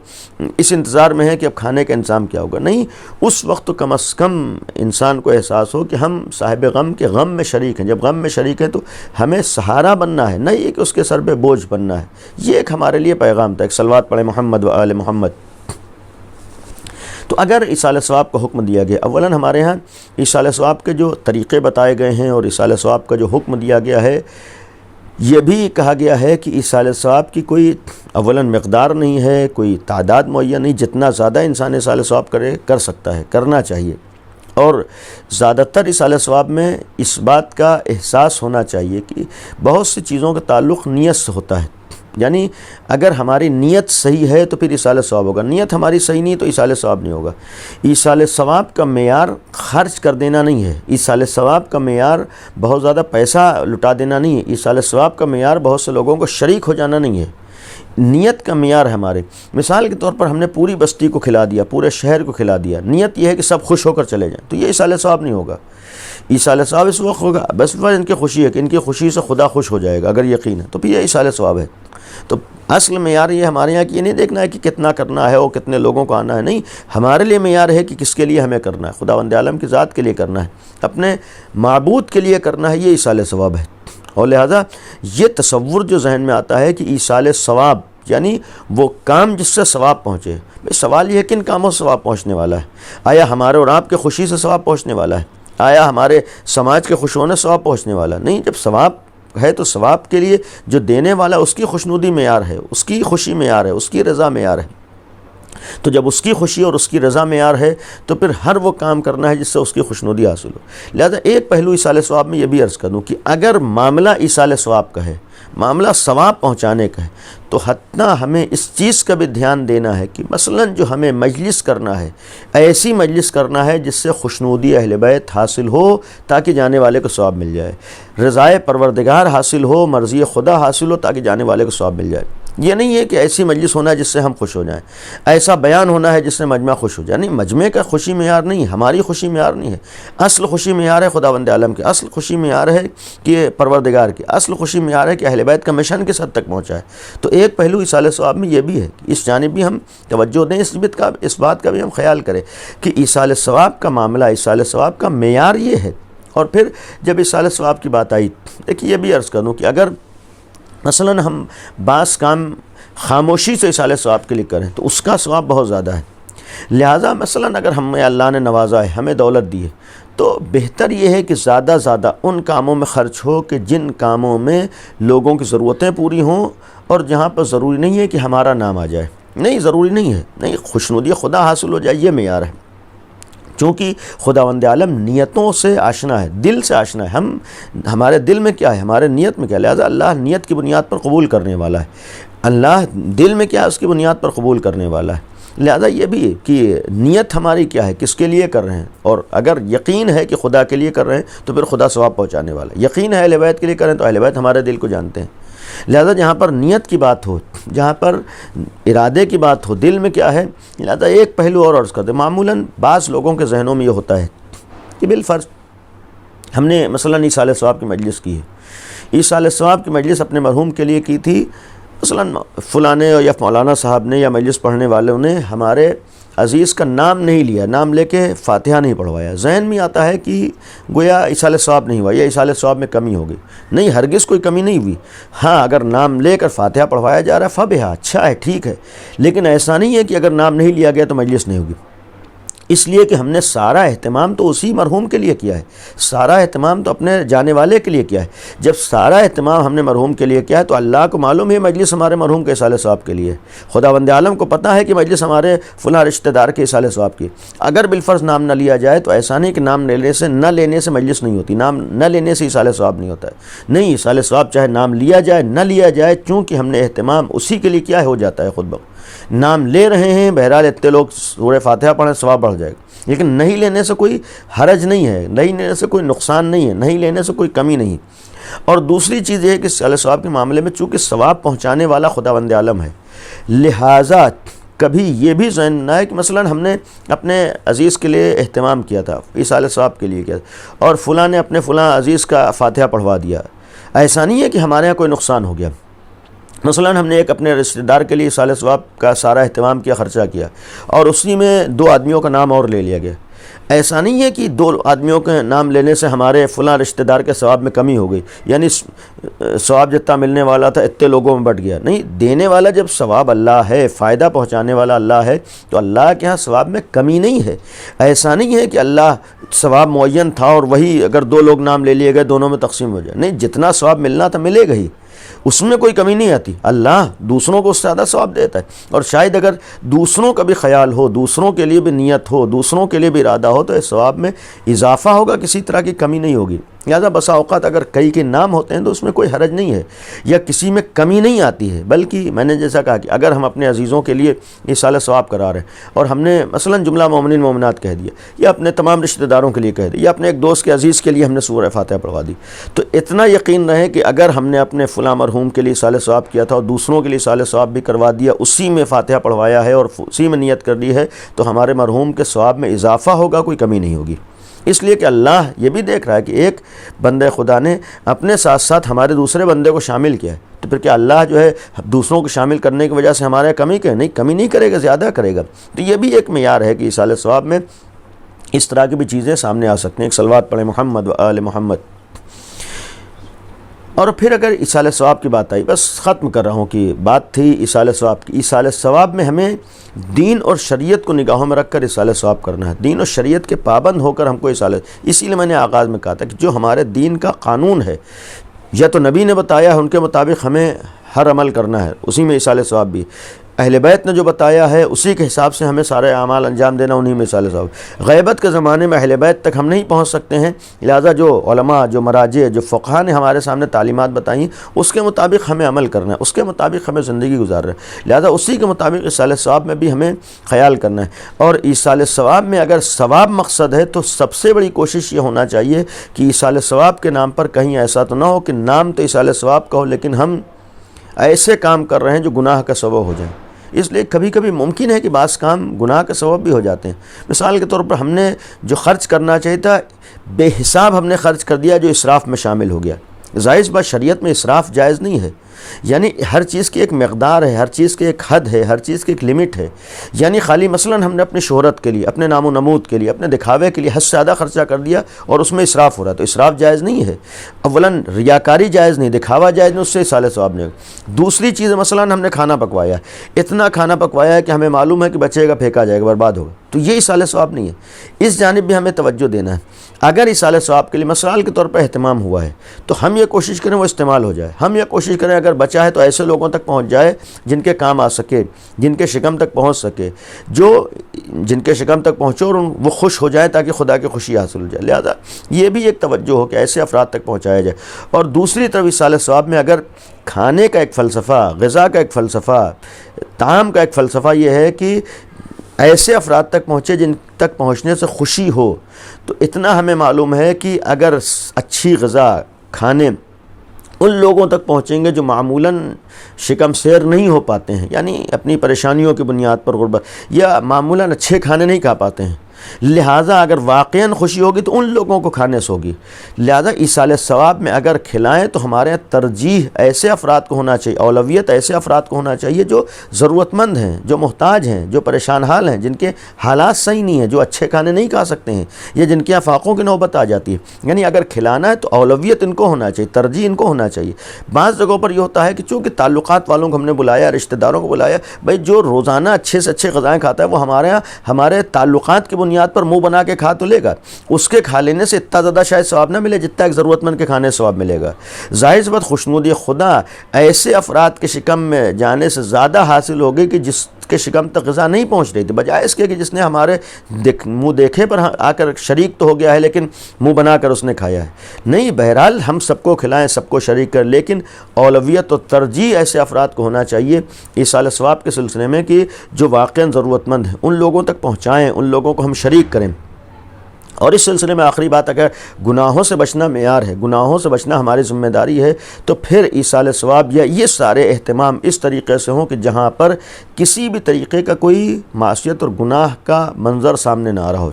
F: اس انتظار میں ہیں کہ اب کھانے کا انتظام کیا ہوگا. نہیں، اس وقت تو کم از کم انسان کو احساس ہو کہ ہم صاحب غم کے غم میں شریک ہیں. جب غم میں شریک ہیں تو ہمیں سہارا بننا ہے، نہیں کہ اس کے سر پہ بوجھ بننا ہے. یہ ایک ہمارے لیے پیغام تھا. ایک صلوات پڑھیں محمد و آل محمد. تو اگر ایصال ثواب کا حکم دیا گیا، اولاً ہمارے ہاں ایصال ثواب کے جو طریقے بتائے گئے ہیں اور ایصال ثواب کا جو حکم دیا گیا ہے، یہ بھی کہا گیا ہے کہ ایصال ثواب کی کوئی اولاً مقدار نہیں ہے، کوئی تعداد معین نہیں. جتنا زیادہ انسان ایصال ثواب کر سکتا ہے کرنا چاہیے. اور زیادہ تر ایصال ثواب میں اس بات کا احساس ہونا چاہیے کہ بہت سی چیزوں کا تعلق نیت سے ہوتا ہے. یعنی اگر ہماری نیت صحیح ہے تو پھر ایصال ثواب ہوگا، نیت ہماری صحیح نہیں تو ایصال ثواب نہیں ہوگا. ایصال ثواب کا معیار خرچ کر دینا نہیں ہے، ایصال ثواب کا معیار بہت زیادہ پیسہ لٹا دینا نہیں ہے، ایصال ثواب کا معیار بہت سے لوگوں کو شریک ہو جانا نہیں ہے. نیت کا معیار ہے ہمارے. مثال کے طور پر ہم نے پوری بستی کو کھلا دیا، پورے شہر کو کھلا دیا، نیت یہ ہے کہ سب خوش ہو کر چلے جائیں، تو یہ ایصال ثواب نہیں ہوگا. ایصال ثواب اس وقت ہوگا بس ان کی خوشی ہے کہ ان کی خوشی سے خدا خوش ہو جائے گا، اگر یقین ہے تو پھر یہ ایصال ثواب ہے. تو اصل معیار یہ ہمارے یہاں کہ یہ نہیں دیکھنا ہے کہ کتنا کرنا ہے اور کتنے لوگوں کو آنا ہے، نہیں، ہمارے لیے معیار ہے کہ کس کے لیے ہمیں کرنا ہے، خداوند عالم کی ذات کے لیے کرنا ہے، اپنے معبود کے لیے کرنا ہے، یہ ایصال ثواب ہے. اور لہذا یہ تصور جو ذہن میں آتا ہے کہ ایصال ثواب یعنی وہ کام جس سے ثواب پہنچے. سوال یہ ہے کن کاموں سے ثواب پہنچنے والا ہے؟ آیا ہمارے اور آپ کے خوشی سے ثواب پہنچنے والا ہے؟ آیا ہمارے سماج کے خوش ہونے سے ثواب پہنچنے والا ہے؟ نہیں. جب ثواب ہے تو ثواب کے لیے جو دینے والا اس کی خوشنودی معیار ہے، اس کی خوشی معیار ہے، اس کی رضا معیار ہے. تو جب اس کی خوشی اور اس کی رضا معیار ہے تو پھر ہر وہ کام کرنا ہے جس سے اس کی خوشنودی حاصل ہو. لہذا ایک پہلو ایصال ثواب میں یہ بھی عرض کر دوں کہ اگر معاملہ ایصال ثواب کا ہے، معاملہ ثواب پہنچانے کا ہے، تو حتیٰ ہمیں اس چیز کا بھی دھیان دینا ہے کہ مثلاً جو ہمیں مجلس کرنا ہے، ایسی مجلس کرنا ہے جس سے خوشنودی اہل بیت حاصل ہو تاکہ جانے والے کو ثواب مل جائے، رضائے پروردگار حاصل ہو، مرضی خدا حاصل ہو تاکہ جانے والے کو ثواب مل جائے. یہ نہیں ہے کہ ایسی مجلس ہونا ہے جس سے ہم خوش ہو جائیں، ایسا بیان ہونا ہے جس سے مجمع خوش ہو جائے. نہیں، مجمع کا خوشی معیار نہیں، ہماری خوشی معیار نہیں ہے. اصل خوشی معیار ہے خداوند عالم کی، اصل خوشی معیار ہے کہ پروردگار کی، اصل خوشی معیار ہے کہ اہل بیت کا مشن کس حد تک پہنچا ہے. تو ایک پہلو ایصال ثواب میں یہ بھی ہے کہ اس جانب بھی ہم توجہ دیں، اس بات کا بھی ہم خیال کریں کہ ایصال ثواب کا معاملہ، ایصال ثواب کا معیار یہ ہے. اور پھر جب ایصال ثواب کی بات آئی، دیکھیے یہ بھی عرض کروں کہ اگر مثلاً ہم بعض کام خاموشی سے ایصال ثواب کے لیے کریں تو اس کا ثواب بہت زیادہ ہے. لہٰذا مثلاً اگر ہمیں اللہ نے نوازا ہے، ہمیں دولت دی ہے، تو بہتر یہ ہے کہ زیادہ زیادہ ان کاموں میں خرچ ہو کہ جن کاموں میں لوگوں کی ضرورتیں پوری ہوں، اور جہاں پر ضروری نہیں ہے کہ ہمارا نام آ جائے. نہیں، ضروری نہیں ہے، نہیں، خوشنودی خدا حاصل ہو جائے، یہ معیار ہے. چونکہ خداوند عالم نیتوں سے آشنا ہے، دل سے آشنا ہے. ہمارے دل میں کیا ہے، ہمارے نیت میں کیا ہے، لہذا اللہ نیت کی بنیاد پر قبول کرنے والا ہے. اللہ دل میں کیا ہے اس کی بنیاد پر قبول کرنے والا ہے. لہذا یہ بھی ہے کہ نیت ہماری کیا ہے، کس کے لیے کر رہے ہیں. اور اگر یقین ہے کہ خدا کے لیے کر رہے ہیں تو پھر خدا ثواب پہنچانے والا ہے. یقین ہے اہل بیت کے لیے کر رہے ہیں تو اہل بیت ہمارے دل کو جانتے ہیں. لہذا جہاں پر نیت کی بات ہو، جہاں پر ارادے کی بات ہو، دل میں کیا ہے. لہذا ایک پہلو اور عرض کر دیں، معمولاً بعض لوگوں کے ذہنوں میں یہ ہوتا ہے کہ بالفرض ہم نے مثلاً ایصال ثواب کی مجلس کی ہے، ایصال ثواب کی مجلس اپنے مرحوم کے لیے کی تھی. مثلاً فلانے یا مولانا صاحب نے یا مجلس پڑھنے والوں نے ہمارے عزیز کا نام نہیں لیا، نام لے کے فاتحہ نہیں پڑھوایا. ذہن میں آتا ہے کہ گویا ایصال ثواب نہیں ہوا یا ایصال ثواب میں کمی ہو گئی. نہیں، ہرگز کوئی کمی نہیں ہوئی. ہاں، اگر نام لے کر فاتحہ پڑھوایا جا رہا ہے فبہا، اچھا ہے، ٹھیک ہے، لیکن ایسا نہیں ہے کہ اگر نام نہیں لیا گیا تو مجلس نہیں ہوگی. اس لیے کہ ہم نے سارا اہتمام تو اسی مرحوم کے لیے کیا ہے، سارا اہتمام تو اپنے جانے والے کے لیے کیا ہے. جب سارا اہتمام ہم نے مرحوم کے لیے کیا ہے تو اللہ کو معلوم ہے مجلس ہمارے مرحوم کے ایصال ثواب کے لیے. خداوند عالم کو پتہ ہے کہ مجلس ہمارے فلاں رشتہ دار کے ایصال ثواب کی. اگر بالفرض نام نہ لیا جائے تو ایسا نہیں کہ نام نہ لینے سے مجلس نہیں ہوتی، نام نہ لینے سے ایصال ثواب نہیں ہوتا ہے. نہیں، ایصال ثواب چاہے نام لیا جائے نہ لیا جائے، چونکہ ہم نے اہتمام اسی کے لیے کیا ہو جاتا ہے خود بخود. نام لے رہے ہیں، بہرحال اتنے لوگ سورہ فاتحہ پڑھیں ثواب بڑھ جائے گا، لیکن نہیں لینے سے کوئی حرج نہیں ہے، نہیں لینے سے کوئی نقصان نہیں ہے، نہیں لینے سے کوئی کمی نہیں. اور دوسری چیز یہ ہے کہ ایصال ثواب کے معاملے میں چونکہ ثواب پہنچانے والا خداوند عالم ہے، لہٰذا کبھی یہ بھی ذہن نہ ہے کہ مثلاً ہم نے اپنے عزیز کے لیے اہتمام کیا تھا، ایصال ثواب کے لیے کیا تھا، اور فلاں نے اپنے فلاں عزیز کا فاتحہ پڑھوا دیا. ایسا نہیں ہے کہ ہمارے یہاں کوئی نقصان ہو گیا. مثلاً ہم نے ایک اپنے رشتہ دار کے لیے ایصال ثواب کا سارا اہتمام کیا، خرچہ کیا، اور اسی میں 2 آدمیوں کا نام اور لے لیا گیا. ایسا نہیں ہے کہ 2 آدمیوں کے نام لینے سے ہمارے فلاں رشتہ دار کے ثواب میں کمی ہو گئی، یعنی ثواب جتنا ملنے والا تھا اتنے لوگوں میں بٹ گیا. نہیں، دینے والا جب ثواب اللہ ہے، فائدہ پہنچانے والا اللہ ہے، تو اللہ کے ہاں ثواب میں کمی نہیں ہے. ایسا نہیں ہے کہ اللہ ثواب معین تھا اور وہی اگر 2 لوگ نام لے لیے گئے دونوں میں تقسیم ہو جائے. نہیں، جتنا ثواب ملنا تھا ملے گا ہی. اس میں کوئی کمی نہیں آتی. اللہ دوسروں کو اس سے زیادہ ثواب دیتا ہے. اور شاید اگر دوسروں کا بھی خیال ہو, دوسروں کے لیے بھی نیت ہو, دوسروں کے لیے بھی ارادہ ہو, تو اس ثواب میں اضافہ ہوگا, کسی طرح کی کمی نہیں ہوگی. لہٰذا بسا اوقات اگر کئی کے نام ہوتے ہیں تو اس میں کوئی حرج نہیں ہے, یا کسی میں کمی نہیں آتی ہے. بلکہ میں نے جیسا کہا کہ اگر ہم اپنے عزیزوں کے لیے ایصال ثواب کرا رہے ہیں اور ہم نے مثلا جملہ مومنین مومنات کہہ دیا, یا اپنے تمام رشتہ داروں کے لیے کہہ دیا, یا اپنے ایک دوست کے عزیز کے لیے ہم نے سورہ فاتحہ پڑھوا دی, تو اتنا یقین رہے کہ اگر ہم نے اپنے فلاں مرحوم کے لیے ایصال ثواب کیا تھا اور دوسروں کے لیے ایصال ثواب بھی کروا دیا, اسی میں فاتحہ پڑھوایا ہے اور اسی میں نیت کر دی ہے, تو ہمارے مرحوم کے ثواب میں اضافہ ہوگا, کوئی کمی نہیں ہوگی. اس لیے کہ اللہ یہ بھی دیکھ رہا ہے کہ ایک بندے خدا نے اپنے ساتھ ساتھ ہمارے دوسرے بندے کو شامل کیا ہے, تو پھر کیا اللہ جو ہے دوسروں کو شامل کرنے کی وجہ سے ہمارے کمی کمی نہیں کرے گا, زیادہ کرے گا. تو یہ بھی ایک معیار ہے کہ ایصال ثواب میں اس طرح کی بھی چیزیں سامنے آ سکتی ہیں. ایک صلوات پڑھیں محمد و آل محمد. اور پھر اگر ایصال ثواب کی بات آئی, بس ختم کر رہا ہوں کہ بات تھی ایصال ثواب کی. ایصال ثواب میں ہمیں دین اور شریعت کو نگاہوں میں رکھ کر ایصال ثواب کرنا ہے, دین اور شریعت کے پابند ہو کر ہم کو ایصال. اسی لیے میں نے آغاز میں کہا تھا کہ جو ہمارے دین کا قانون ہے, یا تو نبی نے بتایا ہے ان کے مطابق ہمیں ہر عمل کرنا ہے, اسی میں ایصال ثواب بھی. اہل بیت نے جو بتایا ہے اسی کے حساب سے ہمیں سارے اعمال انجام دینا, انہی میں ایصال ثواب. غیبت کے زمانے میں اہل بیت تک ہم نہیں پہنچ سکتے ہیں, لہٰذا جو علماء, جو مراجع, جو فقہا نے ہمارے سامنے تعلیمات بتائیں اس کے مطابق ہمیں عمل کرنا ہے, اس کے مطابق ہمیں زندگی گزارنا ہے. لہٰذا اسی کے مطابق ایصال ثواب میں بھی ہمیں خیال کرنا ہے. اور ایصال ثواب میں اگر ثواب مقصد ہے تو سب سے بڑی کوشش یہ ہونا چاہیے کہ ایصال ثواب کے نام پر کہیں ایسا تو نہ ہو کہ نام تو ایصال ثواب کا ہو لیکن ہم ایسے کام کر رہے ہیں جو گناہ کا سبب ہو جائیں. اس لیے کبھی کبھی ممکن ہے کہ بعض کام گناہ کا سبب بھی ہو جاتے ہیں. مثال کے طور پر ہم نے جو خرچ کرنا چاہیے تھا بے حساب ہم نے خرچ کر دیا, جو اسراف میں شامل ہو گیا. ظاہر بات شریعت میں اسراف جائز نہیں ہے, یعنی ہر چیز کی ایک مقدار ہے, ہر چیز کی ایک حد ہے, ہر چیز کی ایک لمٹ ہے. یعنی خالی مثلا ہم نے اپنی شہرت کے لیے, اپنے نام و نمود کے لیے, اپنے دکھاوے کے لیے حد سے زیادہ خرچہ کر دیا اور اس میں اسراف ہو رہا ہے, تو اسراف جائز نہیں ہے. اولاً ریاکاری جائز نہیں, دکھاوا جائز نہیں, اس سے ایصال ثواب نہیں. دوسری چیز مثلا ہم نے کھانا پکوایا, اتنا کھانا پکوایا ہے کہ ہمیں معلوم ہے کہ بچے گا, پھینکا جائے گا, برباد ہوگا, تو یہ ایصال ثواب نہیں ہے. اس جانب بھی ہمیں توجہ دینا ہے. اگر ایصال ثواب کے لیے مثال کے طور پر اہتمام ہوا ہے تو ہم یہ کوشش کریں وہ استعمال ہو جائے. ہم یہ کوشش کریں اگر بچا ہے تو ایسے لوگوں تک پہنچ جائے جن کے کام آ سکے, جن کے شکم تک پہنچ سکے, جو جن کے شکم تک پہنچے اور وہ خوش ہو جائیں تاکہ خدا کی خوشی حاصل ہو جائے. لہذا یہ بھی ایک توجہ ہو کہ ایسے افراد تک پہنچایا جائے. اور دوسری طرف ایصال ثواب میں اگر کھانے کا ایک فلسفہ, غذا کا ایک فلسفہ, طعام کا ایک فلسفہ یہ ہے کہ ایسے افراد تک پہنچے جن تک پہنچنے سے خوشی ہو, تو اتنا ہمیں معلوم ہے کہ اگر اچھی غذا کھانے ان لوگوں تک پہنچیں گے جو معمولاً شکم سیر نہیں ہو پاتے ہیں, یعنی اپنی پریشانیوں کی بنیاد پر غربت, یا معمولاً اچھے کھانے نہیں کھا پاتے ہیں, لہٰذا اگر واقعاً خوشی ہوگی تو ان لوگوں کو کھانے سے ہوگی. لہٰذا ایصال ثواب میں اگر کھلائیں تو ہمارے ترجیح ایسے افراد کو ہونا چاہیے, اولویت ایسے افراد کو ہونا چاہیے جو ضرورت مند ہیں, جو محتاج ہیں, جو پریشان حال ہیں, جن کے حالات صحیح نہیں ہیں, جو اچھے کھانے نہیں کھا سکتے ہیں, یا جن کے فاقوں کی نوبت آ جاتی ہے. یعنی اگر کھلانا ہے تو اولویت ان کو ہونا چاہیے, ترجیح ان کو ہونا چاہیے. بعض جگہوں پر یہ ہوتا ہے کہ چونکہ تعلقات والوں کو ہم نے بلایا, رشتہ داروں کو بلایا, بھائی جو روزانہ اچھے سے اچھے غذائیں کھاتا ہے وہ ہمارے تعلقات کی بنیاد پر منہ بنا کے کھا تو لے گا, اس کے کھا لینے سے اتنا زیادہ شاید ثواب نہ ملے جتنا ایک ضرورت مند کے کھانے سے ثواب ملے گا. ظاہر سی بات خوشنودی خدا ایسے افراد کے شکم میں جانے سے زیادہ حاصل ہوگی کہ جس کے شکم تک غذا نہیں پہنچ رہی تھی, بجائے اس کے کہ جس نے ہمارے منہ دیکھے پر آ کر شریک تو ہو گیا ہے لیکن منہ بنا کر اس نے کھایا ہے. نہیں, بہرحال ہم سب کو کھلائیں, سب کو شریک کر, لیکن اولویت و ترجیح ایسے افراد کو ہونا چاہیے ایصال ثواب کے سلسلے میں کہ جو واقعاً ضرورت مند ہیں, ان لوگوں تک پہنچائیں, ان لوگوں کو ہم شریک کریں. اور اس سلسلے میں آخری بات, اگر گناہوں سے بچنا معیار ہے, گناہوں سے بچنا ہماری ذمہ داری ہے, تو پھر ایصال ثواب یا یہ سارے اہتمام اس طریقے سے ہوں کہ جہاں پر کسی بھی طریقے کا کوئی معصیت اور گناہ کا منظر سامنے نہ آ رہا ہو.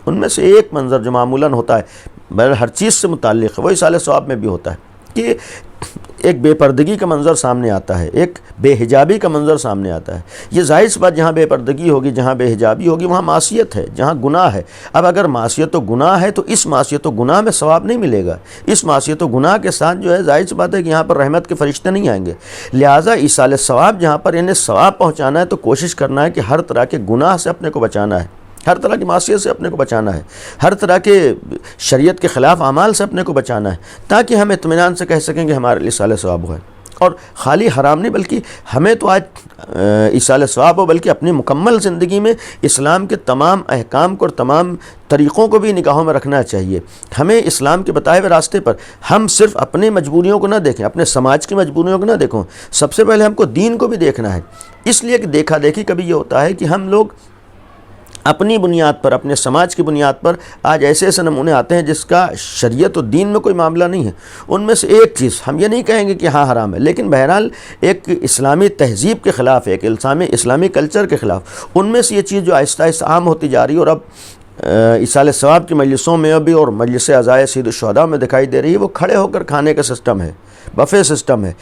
F: ان میں سے ایک منظر جو معمولاً ہوتا ہے, ہر چیز سے متعلق ہے, وہ ایصال ثواب میں بھی ہوتا ہے کہ ایک بے پردگی کا منظر سامنے آتا ہے, ایک بے حجابی کا منظر سامنے آتا ہے. یہ ظاہر سی بات, جہاں بے پردگی ہوگی, جہاں بے حجابی ہوگی, وہاں معصیت ہے, جہاں گناہ ہے. اب اگر معصیت و گناہ ہے تو اس معصیت و گناہ میں ثواب نہیں ملے گا. اس معصیت و گناہ کے ساتھ جو ہے ظاہر سی بات ہے کہ یہاں پر رحمت کے فرشتے نہیں آئیں گے. لہٰذا ایصال ثواب جہاں پر انہیں ثواب پہنچانا ہے تو کوشش کرنا ہے کہ ہر طرح کے گناہ سے اپنے کو بچانا ہے, ہر طرح کی معصیت سے اپنے کو بچانا ہے, ہر طرح کے شریعت کے خلاف اعمال سے اپنے کو بچانا ہے, تاکہ ہم اطمینان سے کہہ سکیں کہ ہمارے لیے ایصال ثواب ہوا ہے. اور خالی حرام نہیں بلکہ ہمیں تو آج ایصال ثواب ہو، بلکہ اپنی مکمل زندگی میں اسلام کے تمام احکام کو اور تمام طریقوں کو بھی نگاہوں میں رکھنا چاہیے۔ ہمیں اسلام کے بتائے ہوئے راستے پر ہم صرف اپنی مجبوریوں کو نہ دیکھیں، اپنے سماج کی مجبوریوں کو نہ دیکھیں، سب سے پہلے ہم کو دین کو بھی دیکھنا ہے۔ اس لیے کہ دیکھا دیکھی کبھی یہ ہوتا ہے کہ ہم لوگ اپنی بنیاد پر، اپنے سماج کی بنیاد پر آج ایسے ایسے نمونے آتے ہیں جس کا شریعت و دین میں کوئی معاملہ نہیں ہے۔ ان میں سے ایک چیز ہم یہ نہیں کہیں گے کہ ہاں حرام ہے، لیکن بہرحال ایک اسلامی تہذیب کے خلاف ہے، ایک اسلامی کلچر کے خلاف، ان میں سے یہ چیز جو آہستہ آہستہ عام ہوتی جا رہی ہے اور اب ایصال ثواب کی مجلسوں میں بھی اور مجلس عزائے سید الشہداء میں دکھائی دے رہی ہے، وہ کھڑے ہو کر کھانے کا سسٹم ہے، بفے سسٹم ہے۔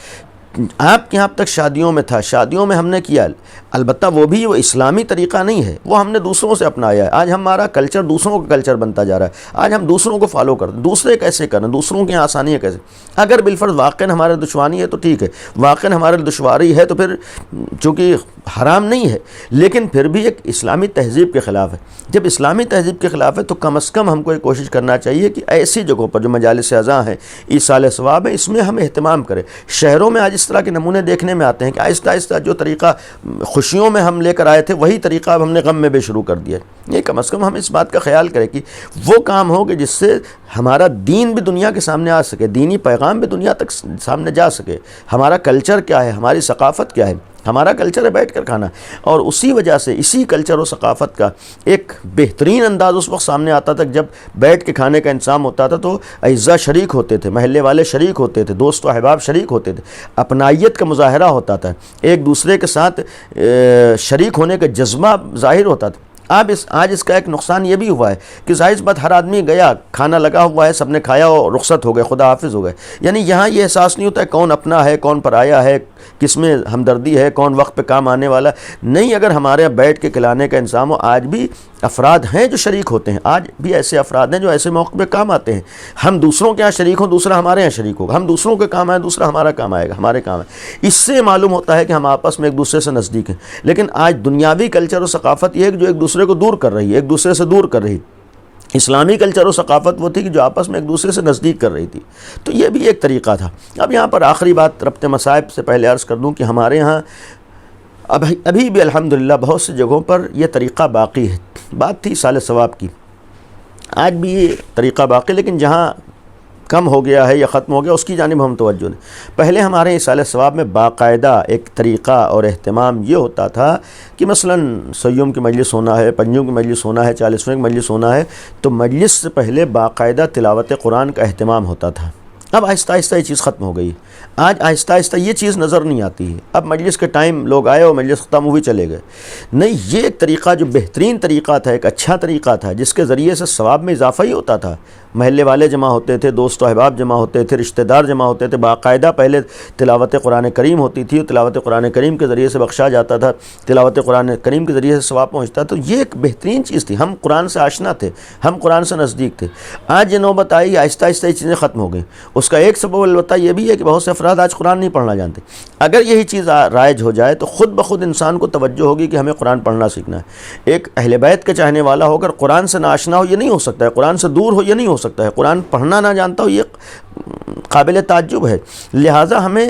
F: آپ کے یہاں تک شادیوں میں تھا، شادیوں میں ہم نے کیا، البتہ وہ بھی وہ اسلامی طریقہ نہیں ہے، وہ ہم نے دوسروں سے اپنایا ہے۔ آج ہمارا کلچر دوسروں کا کلچر بنتا جا رہا ہے، آج ہم دوسروں کو فالو کرتے ہیں، دوسرے کیسے کریں، دوسروں کی آسانیاں کیسے۔ اگر بالفرض واقعاً ہمارے دشواری ہے تو ٹھیک ہے، واقعاً ہمارے دشواری ہے تو پھر چونکہ حرام نہیں ہے، لیکن پھر بھی ایک اسلامی تہذیب کے خلاف ہے۔ جب اسلامی تہذیب کے خلاف ہے تو کم از کم ہم کو یہ کوشش کرنا چاہیے کہ ایسی جگہوں پر جو مجالس عزاء ہیں، ایصال ثواب ہے، اس میں ہم اہتمام کریں۔ شہروں میں آج اس طرح کے نمونے دیکھنے میں آتے ہیں کہ آہستہ آہستہ جو طریقہ خوشیوں میں ہم لے کر آئے تھے وہی طریقہ اب ہم نے غم میں بھی شروع کر دیا ہے۔ یہ کم از کم ہم اس بات کا خیال کریں کہ وہ کام ہو کہ جس سے ہمارا دین بھی دنیا کے سامنے آ سکے، دینی پیغام بھی دنیا تک سامنے جا سکے۔ ہمارا کلچر کیا ہے، ہماری ثقافت کیا ہے۔ ہمارا کلچر ہے بیٹھ کر کھانا، اور اسی وجہ سے اسی کلچر و ثقافت کا ایک بہترین انداز اس وقت سامنے آتا تھا جب بیٹھ کے کھانے کا انتظام ہوتا تھا تو اعزاء شریک ہوتے تھے، محلے والے شریک ہوتے تھے، دوست و احباب شریک ہوتے تھے، اپنائیت کا مظاہرہ ہوتا تھا، ایک دوسرے کے ساتھ شریک ہونے کا جذبہ ظاہر ہوتا تھا۔ آج اس کا ایک نقصان یہ بھی ہوا ہے کہ ظاہر بات ہر آدمی گیا، کھانا لگا ہوا ہے، سب نے کھایا اور رخصت ہو گئے، خدا حافظ ہو گئے، یعنی یہاں یہ احساس نہیں ہوتا ہے کون اپنا ہے، کون پرایا ہے، کس میں ہمدردی ہے، کون وقت پہ کام آنے والا نہیں۔ اگر ہمارے یہاں بیٹھ کے کھلانے کا انتظام ہو، آج بھی افراد ہیں جو شریک ہوتے ہیں، آج بھی ایسے افراد ہیں جو ایسے موقع پہ کام آتے ہیں۔ ہم دوسروں کے یہاں شریک ہوں، دوسرا ہمارے یہاں شریک ہوگا، ہم دوسروں کے کام آئے، دوسرا ہمارا کام آئے گا، ہمارے کام ہے۔ اس سے معلوم ہوتا ہے کہ ہم آپس میں ایک دوسرے سے نزدیک ہیں۔ لیکن آج دنیاوی کلچر و ثقافت یہ ہے کہ جو ایک دوسرے کو دور کر رہی ہے، ایک دوسرے سے دور کر رہی۔ اسلامی کلچر و ثقافت وہ تھی کہ جو آپس میں ایک دوسرے سے نزدیک کر رہی تھی، تو یہ بھی ایک طریقہ تھا۔ اب یہاں پر آخری بات ربط مصائب سے پہلے عرض کر دوں کہ ہمارے ہاں ابھی بھی الحمدللہ بہت سی جگہوں پر یہ طریقہ باقی ہے۔ بات تھی ایصال ثواب کی، آج بھی یہ طریقہ باقی، لیکن جہاں کم ہو گیا ہے یا ختم ہو گیا اس کی جانب ہم توجہ دیں۔ پہلے ہمارے ایصال ثواب میں باقاعدہ ایک طریقہ اور اہتمام یہ ہوتا تھا کہ مثلاً سیوم کی مجلس ہونا ہے، پنجوں کی مجلس ہونا ہے، 40ویں کی مجلس ہونا ہے، تو مجلس سے پہلے باقاعدہ تلاوت قرآن کا اہتمام ہوتا تھا۔ اب آہستہ آہستہ یہ چیز ختم ہو گئی، آج آہستہ آہستہ یہ چیز نظر نہیں آتی ہے۔ اب مجلس کے ٹائم لوگ آئے اور مجلس ختم ہوئی چلے گئے، نہیں، یہ ایک طریقہ جو بہترین طریقہ تھا، ایک اچھا طریقہ تھا جس کے ذریعے سے ثواب میں اضافہ ہی ہوتا تھا۔ محلے والے جمع ہوتے تھے، دوست و احباب جمع ہوتے تھے، رشتہ دار جمع ہوتے تھے، باقاعدہ پہلے تلاوت قرآن کریم ہوتی تھی، تلاوت قرآن کریم کے ذریعے سے بخشا جاتا تھا، تلاوت قرآن کریم کے ذریعے سے ثواب پہنچتا، تو یہ ایک بہترین چیز تھی۔ ہم قرآن سے آشنا تھے، ہم قرآن سے نزدیک تھے۔ آج یہ نوبت آئی، آہستہ آہستہ یہ چیزیں ختم ہو گئیں۔ اس کا ایک سبب البتہ یہ بھی ہے کہ بہت سے افراد آج قرآن نہیں پڑھنا جانتے۔ اگر یہی چیز رائج ہو جائے تو خود بخود انسان کو توجہ ہوگی کہ ہمیں قرآن پڑھنا سیکھنا ہے۔ ایک اہل بیت کا چاہنے والا ہو کر قرآن سے ناآشنا ہو یہ نہیں ہو سکتا ہے، قرآن سے دور ہو یہ نہیں ہو سکتا ہے، قرآن پڑھنا نہ جانتا ہو یہ قابل تعجب ہے۔ لہٰذا ہمیں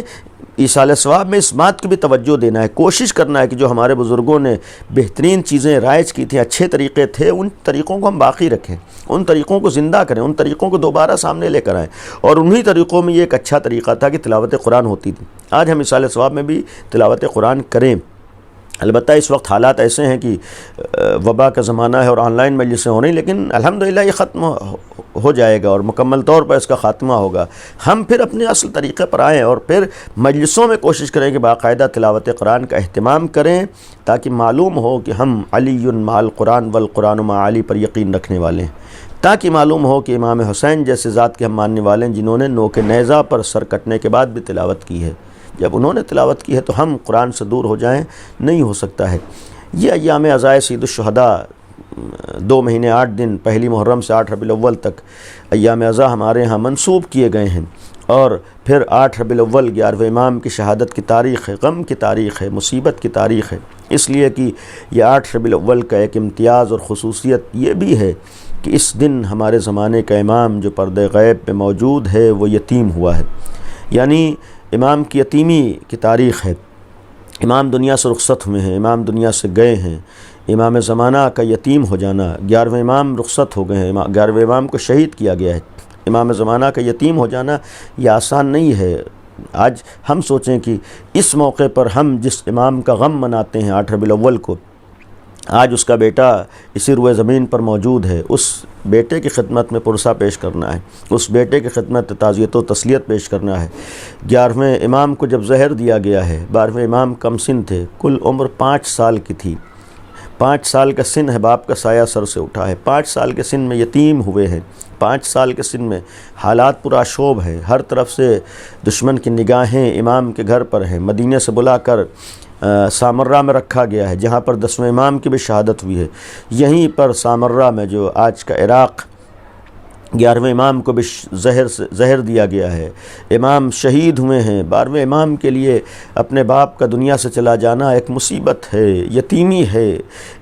F: ایصال ثواب میں اس بات کی بھی توجہ دینا ہے، کوشش کرنا ہے کہ جو ہمارے بزرگوں نے بہترین چیزیں رائج کی تھیں، اچھے طریقے تھے، ان طریقوں کو ہم باقی رکھیں، ان طریقوں کو زندہ کریں، ان طریقوں کو دوبارہ سامنے لے کر آئیں۔ اور انہی طریقوں میں یہ ایک اچھا طریقہ تھا کہ تلاوت قرآن ہوتی تھی۔ آج ہم ایصال ثواب میں بھی تلاوت قرآن کریں۔ البتہ اس وقت حالات ایسے ہیں کہ وبا کا زمانہ ہے اور آن لائن مجلسیں ہو رہی، لیکن الحمدللہ یہ ختم ہو جائے گا اور مکمل طور پر اس کا خاتمہ ہوگا۔ ہم پھر اپنے اصل طریقے پر آئیں اور پھر مجلسوں میں کوشش کریں کہ باقاعدہ تلاوت قرآن کا اہتمام کریں، تاکہ معلوم ہو کہ ہم علی مع القرآن والقرآن مع علی پر یقین رکھنے والے ہیں، تاکہ معلوم ہو کہ امام حسین جیسے ذات کے ہم ماننے والے ہیں جنہوں نے نوک نیزہ پر سر کٹنے کے بعد بھی تلاوت کی ہے۔ جب انہوں نے تلاوت کی ہے تو ہم قرآن سے دور ہو جائیں نہیں ہو سکتا ہے۔ یہ ایام عزائے سید الشہداء 2 مہینے 8 دن، پہلی محرم سے 8 ربیع الاول تک ایام عزا ہمارے ہاں منسوب کیے گئے ہیں، اور پھر 8 ربیع الاول 11ویں امام کی شہادت کی تاریخ ہے، غم کی تاریخ ہے، مصیبت کی تاریخ ہے، اس لیے کہ یہ 8 ربیع الاول کا ایک امتیاز اور خصوصیت یہ بھی ہے کہ اس دن ہمارے زمانے کا امام جو پردہ غیب پہ موجود ہے وہ یتیم ہوا ہے، یعنی امام کی یتیمی کی تاریخ ہے۔ امام دنیا سے رخصت ہوئے ہیں، امام دنیا سے گئے ہیں، امام زمانہ کا یتیم ہو جانا، 11ویں امام رخصت ہو گئے ہیں، 11ویں امام کو شہید کیا گیا ہے، امام زمانہ کا یتیم ہو جانا یہ آسان نہیں ہے۔ آج ہم سوچیں کہ اس موقع پر ہم جس امام کا غم مناتے ہیں 8 ربیع الاول کو، آج اس کا بیٹا اسی روئے زمین پر موجود ہے، اس بیٹے کی خدمت میں پرسہ پیش کرنا ہے، اس بیٹے کی خدمت تعزیت و تسلیت پیش کرنا ہے۔ 11ویں امام کو جب زہر دیا گیا ہے، 12ویں امام کم سن تھے، کل عمر 5 سال کی تھی، 5 سال کا سن ہے، باپ کا سایہ سر سے اٹھا ہے، 5 سال کے سن میں یتیم ہوئے ہیں، 5 سال کے سن میں حالات پرآشوب ہیں، ہر طرف سے دشمن کی نگاہیں امام کے گھر پر ہیں، مدینے سے بلا کر سامرہ میں رکھا گیا ہے جہاں پر 10ویں امام کی بھی شہادت ہوئی ہے، یہیں پر سامرہ میں جو آج کا عراق، 11ویں امام کو بھی زہر دیا گیا ہے، امام شہید ہوئے ہیں۔ 12ویں امام کے لیے اپنے باپ کا دنیا سے چلا جانا ایک مصیبت ہے، یتیمی ہے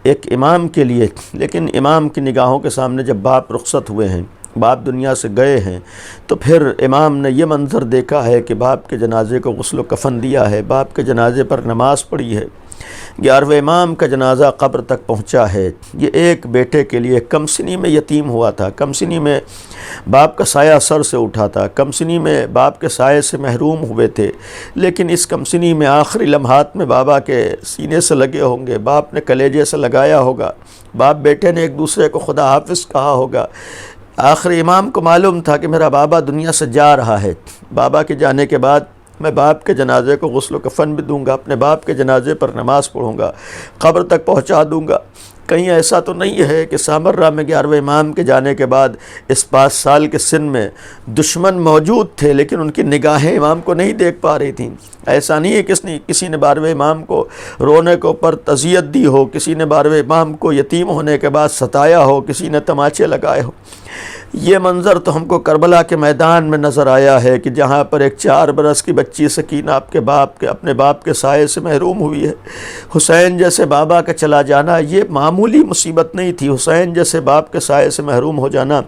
F: ایک امام کے لیے، لیکن امام کی نگاہوں کے سامنے جب باپ رخصت ہوئے ہیں، باپ دنیا سے گئے ہیں، تو پھر امام نے یہ منظر دیکھا ہے کہ باپ کے جنازے کو غسل و کفن دیا ہے، باپ کے جنازے پر نماز پڑھی ہے، 11ویں امام کا جنازہ قبر تک پہنچا ہے۔ یہ ایک بیٹے کے لیے کم سنی میں یتیم ہوا تھا، کم سنی میں باپ کا سایہ سر سے اٹھا تھا، کم سنی میں باپ کے سائے سے محروم ہوئے تھے، لیکن اس کم سنی میں آخری لمحات میں بابا کے سینے سے لگے ہوں گے، باپ نے کلیجے سے لگایا ہوگا، باپ بیٹے نے ایک دوسرے کو خدا حافظ کہا ہوگا۔ آخری امام کو معلوم تھا کہ میرا بابا دنیا سے جا رہا ہے، بابا کے جانے کے بعد میں باپ کے جنازے کو غسل و کفن بھی دوں گا، اپنے باپ کے جنازے پر نماز پڑھوں گا، قبر تک پہنچا دوں گا۔ کہیں ایسا تو نہیں ہے کہ سامرہ میں 11ویں امام کے جانے کے بعد اس 5 سال کے سن میں دشمن موجود تھے لیکن ان کی نگاہیں امام کو نہیں دیکھ پا رہی تھیں؟ ایسا نہیں ہے کسی نے 12ویں امام کو رونے کے اوپر تعزیت دی ہو، کسی نے 12ویں امام کو یتیم ہونے کے بعد ستایا ہو، کسی نے تماچے لگائے ہو۔ یہ منظر تو ہم کو کربلا کے میدان میں نظر آیا ہے کہ جہاں پر ایک 4 برس کی بچی سکینہ اپنے باپ کے سائے سے محروم ہوئی ہے۔ حسین جیسے بابا کا چلا جانا یہ معمولی مصیبت نہیں تھی، حسین جیسے باپ کے سائے سے محروم ہو جانا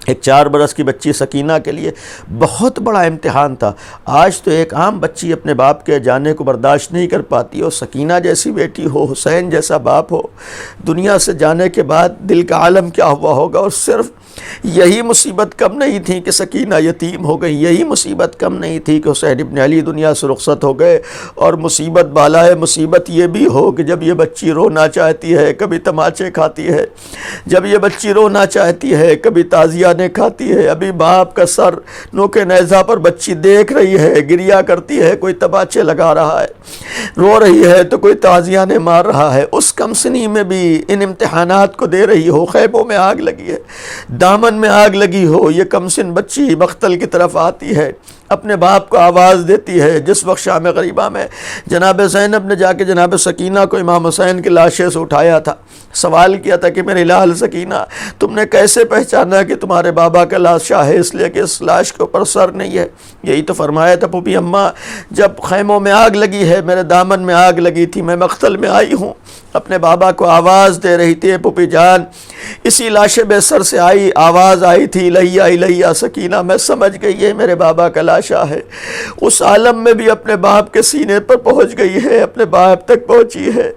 F: ایک 4 برس کی بچی سکینہ کے لیے بہت بڑا امتحان تھا۔ آج تو ایک عام بچی اپنے باپ کے جانے کو برداشت نہیں کر پاتی، اور سکینہ جیسی بیٹی ہو، حسین جیسا باپ ہو، دنیا سے جانے کے بعد دل کا عالم کیا ہوا ہوگا۔ اور صرف یہی مصیبت کم نہیں تھی کہ سکینہ یتیم ہو گئی، یہی مصیبت کم نہیں تھی کہ حسین ابن علی دنیا سے رخصت ہو گئے، اور مصیبت بالائے مصیبت یہ بھی ہو کہ جب یہ بچی رونا چاہتی ہے کبھی تماچے کھاتی ہے، جب یہ بچی رونا چاہتی ہے کبھی تازیانے کھاتی ہے، ابھی باپ کا سر نوکے نیزہ پر بچی دیکھ رہی ہے، گریا کرتی ہے، کوئی تماچے لگا رہا ہے، رو رہی ہے تو کوئی تازیانے مار رہا ہے، اس کم سنی میں بھی ان امتحانات کو دے رہی ہو۔ خیموں میں آگ لگی ہے، دامن میں آگ لگی ہو، یہ کم سن بچی مقتل کی طرف آتی ہے، اپنے باپ کو آواز دیتی ہے۔ جس وقت شام غریبہ میں جناب زینب نے جا کے جناب سکینہ کو امام حسین کی لاشیں سے اٹھایا تھا، سوال کیا تھا کہ میری لال سکینہ تم نے کیسے پہچانا کہ تمہارے بابا کا لاشا ہے؟ اس لیے کہ اس لاش کے اوپر سر نہیں ہے۔ یہی تو فرمایا تھا پھوپھی اماں، جب خیموں میں آگ لگی ہے، میرے دامن میں آگ لگی تھی، میں مقتل میں آئی ہوں، اپنے بابا کو آواز دے رہی تھی پھوپھی جان، اسی لاش بے سر سے آئی آواز آئی تھی الہیہ الہیہ سکینہ، میں سمجھ گئی ہے میرے بابا کا لاشا ہے۔ اس عالم میں بھی اپنے باپ کے سینے پر پہنچ گئی ہے، اپنے باپ تک پہنچی ہے۔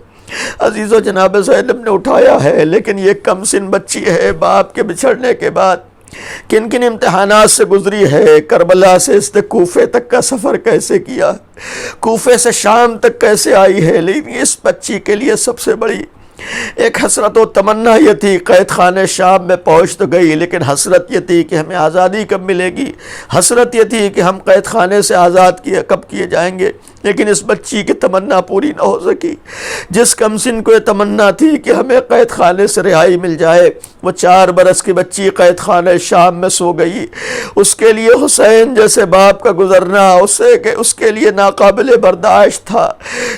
F: عزیزو جناب زینب نے اٹھایا ہے، لیکن یہ کم سن بچی ہے، باپ کے بچھڑنے کے بعد کن کن امتحانات سے گزری ہے، کربلا سے اس نے کوفے تک کا سفر کیسے کیا، کوفے سے شام تک کیسے آئی ہے۔ لیکن اس بچی کے لیے سب سے بڑی ایک حسرت و تمنا یہ تھی، قید خانے شام میں پہنچ تو گئی، لیکن حسرت یہ تھی کہ ہمیں آزادی کب ملے گی، حسرت یہ تھی کہ ہم قید خانے سے آزاد کب کیے جائیں گے۔ لیکن اس بچی کی تمنا پوری نہ ہو سکی۔ جس کمسن کو یہ تمنا تھی کہ ہمیں قید خانے سے رہائی مل جائے، وہ 4 برس کی بچی قید خانے شام میں سو گئی۔ اس کے لیے حسین جیسے باپ کا گزرنا اس کے لیے ناقابل برداشت تھا،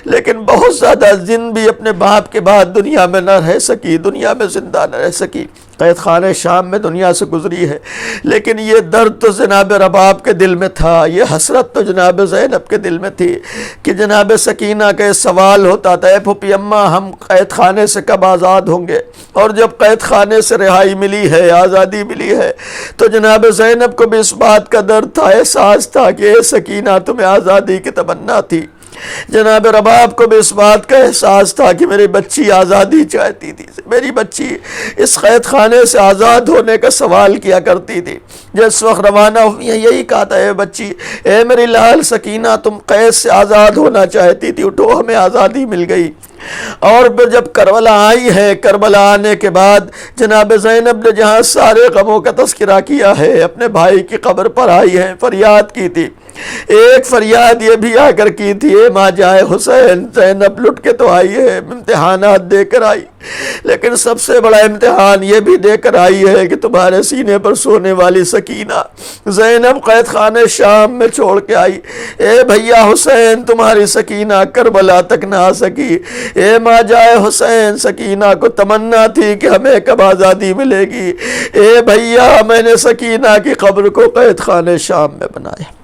F: لیکن بہت زیادہ زن بھی اپنے باپ کے بعد دنیا دنیا میں نہ رہ سکی، دنیا میں زندہ نہ رہ سکی، قید خانہ شام میں دنیا سے گزری ہے، لیکن یہ درد تو جناب رباب کے دل میں تھا، یہ حسرت تو جناب زینب کے دل میں تھی کہ جناب سکینہ کا سوال ہوتا تھا، اے پھوپھی اماں ہم قید خانے سے کب آزاد ہوں گے؟ اور جب قید خانے سے رہائی ملی ہے، آزادی ملی ہے، تو جناب زینب کو بھی اس بات کا درد تھا، احساس تھا کہ اے سکینہ تمہیں آزادی کی تمنا تھی، جناب رباب کو بھی اس بات کا احساس تھا کہ میری بچی آزادی چاہتی تھی، میری بچی اس قید خانے سے آزاد ہونے کا سوال کیا کرتی تھی۔ جس وقت روانہ ہوئی یہی کہا تھا، اے بچی، اے میری لال سکینہ، تم قید سے آزاد ہونا چاہتی تھی، اٹھو ہمیں آزادی مل گئی۔ اور پھر جب کربلا آئی ہے، کربلا آنے کے بعد جناب زینب نے جہاں سارے غموں کا تذکرہ کیا ہے، اپنے بھائی کی قبر پر آئی ہے، فریاد کی تھی، ایک فریاد یہ بھی آ کر کی تھی، اے ماں جائے حسین، زینب لٹ کے تو آئی ہے، امتحانات دے کر آئی، لیکن سب سے بڑا امتحان یہ بھی دے کر آئی ہے کہ تمہارے سینے پر سونے والی سکینہ زینب قید خانہ شام میں چھوڑ کے آئی، اے بھیا حسین تمہاری سکینہ کربلا تک نہ آ سکی، اے ماں جائے حسین سکینہ کو تمنا تھی کہ ہمیں کب آزادی ملے گی، اے بھیا میں نے سکینہ کی قبر کو قید خانہ شام میں بنایا۔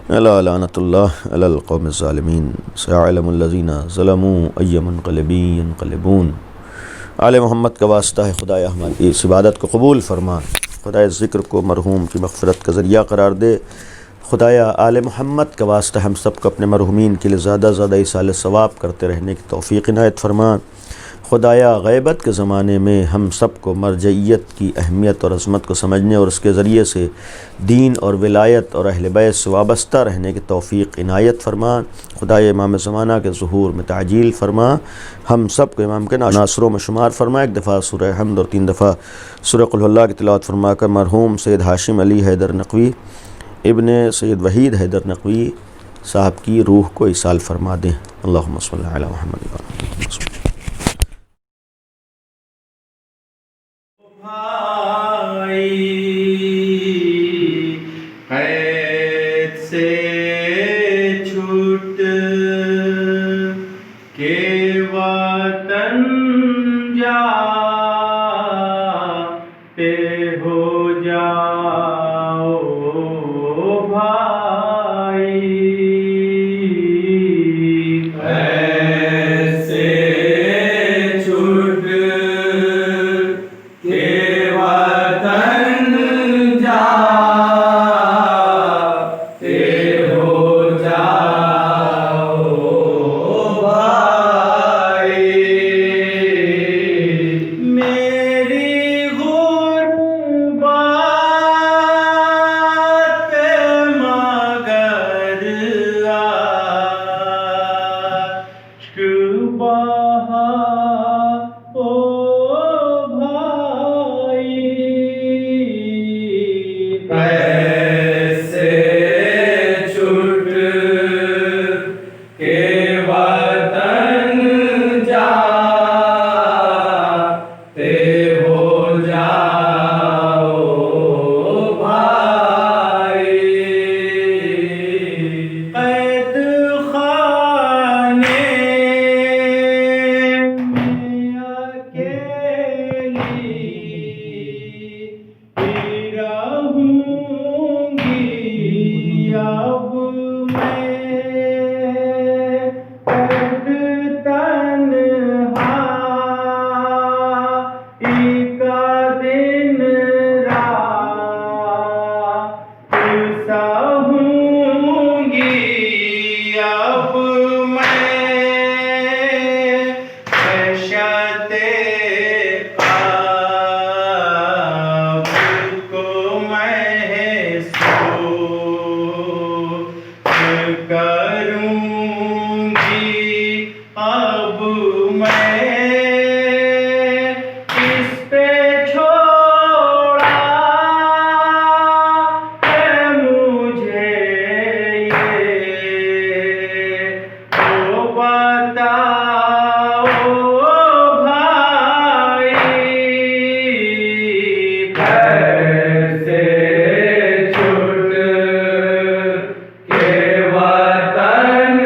F: الا لعنت اللہ علی القوم الظالمین سيعلم الذین ظلموا ای منقلب ینقلبون۔ آل محمد کا واسطہ ہے خدایا ہماری اس عبادت کو قبول فرما، خدایا ذکر کو مرحوم کی مغفرت کا ذریعہ قرار دے، خدایا آل محمد کا واسطہ ہم سب کو اپنے مرحومین کے لیے زیادہ زیادہ ایصال ثواب کرتے رہنے کی توفیق عنایت فرما، خدایا غیبت کے زمانے میں ہم سب کو مرجعیت کی اہمیت اور عظمت کو سمجھنے اور اس کے ذریعے سے دین اور ولایت اور اہل بیت سے وابستہ رہنے کی توفیق عنایت فرما، خدایا امام زمانہ کے ظہور میں تعجیل فرما، ہم سب کو امام کے ناصروں میں شمار فرما، ایک دفعہ سورہ حمد اور 3 دفعہ سورہ قل اللہ کی تلاوت فرما کر مرحوم سید ہاشم علی حیدر نقوی ابن سید وحید حیدر نقوی صاحب کی روح کو ایصال فرما دیں۔ اللہم صلی علی محمد و علی محمد۔
B: قید سے چھوٹ کے وطن جاتے ہو جاؤ بھائی، قید سے چھوٹ کے وطن جاتے ہو جاؤ بھائی، میری غربت پہ مگر اشک بہا او بھائی، قید سے چھوٹ کے وطن جاتے ہو جاؤ بھائی، قید خانے میں اکیلی رہوں گی اب میں، قید تنہائی کا دن رات سہوں گی اب میں، وحشت قبر کو محسوس کروں گی اب میں، اس پہ چھوڑا ہے مجھے یہ تو بتاؤ بھائی، قید سے چھوٹ کے وطن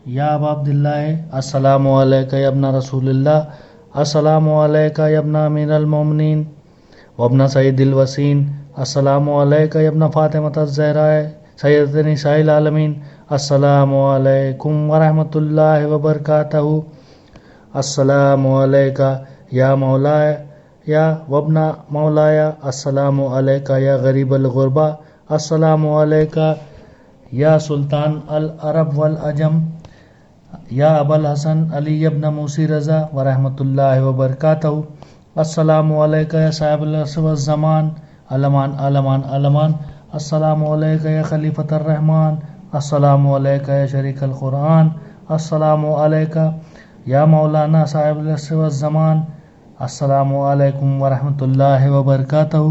G: یا ابا عبداللہ السلام علیکہ یا ابن رسول اللہ السلام علیکہ یا ابن امیر المومنین وابن سید الوسین السلام علیکہ یا ابن فاطمۃ الزہراء سیدۃ نساء العالمین السلام علیکم ورحمۃ اللہ وبرکاتہ السلام علیکہ یا مولایا یا وابن مولایا السلام علیکہ یا غریب الغربا السلام علیکہ یا سلطان العرب والعجم یا ابا الحسن علی ابن موسی رضا ورحمۃ اللہ وبرکاتہ السلام علیکہ یا صاحب العصر والزمان علمان علمان علمان السلام علیکہ یا خلیفۃ الرحمن السلام علیکہ یا شریک القرآن السلام علیکہ یا مولانا صاحب العصر والزمان السلام علیکم ورحمۃ اللہ وبرکاتہ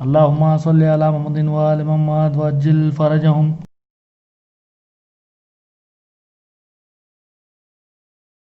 G: اللہم صلی علی محمد وآل محمد وعجل فرجہم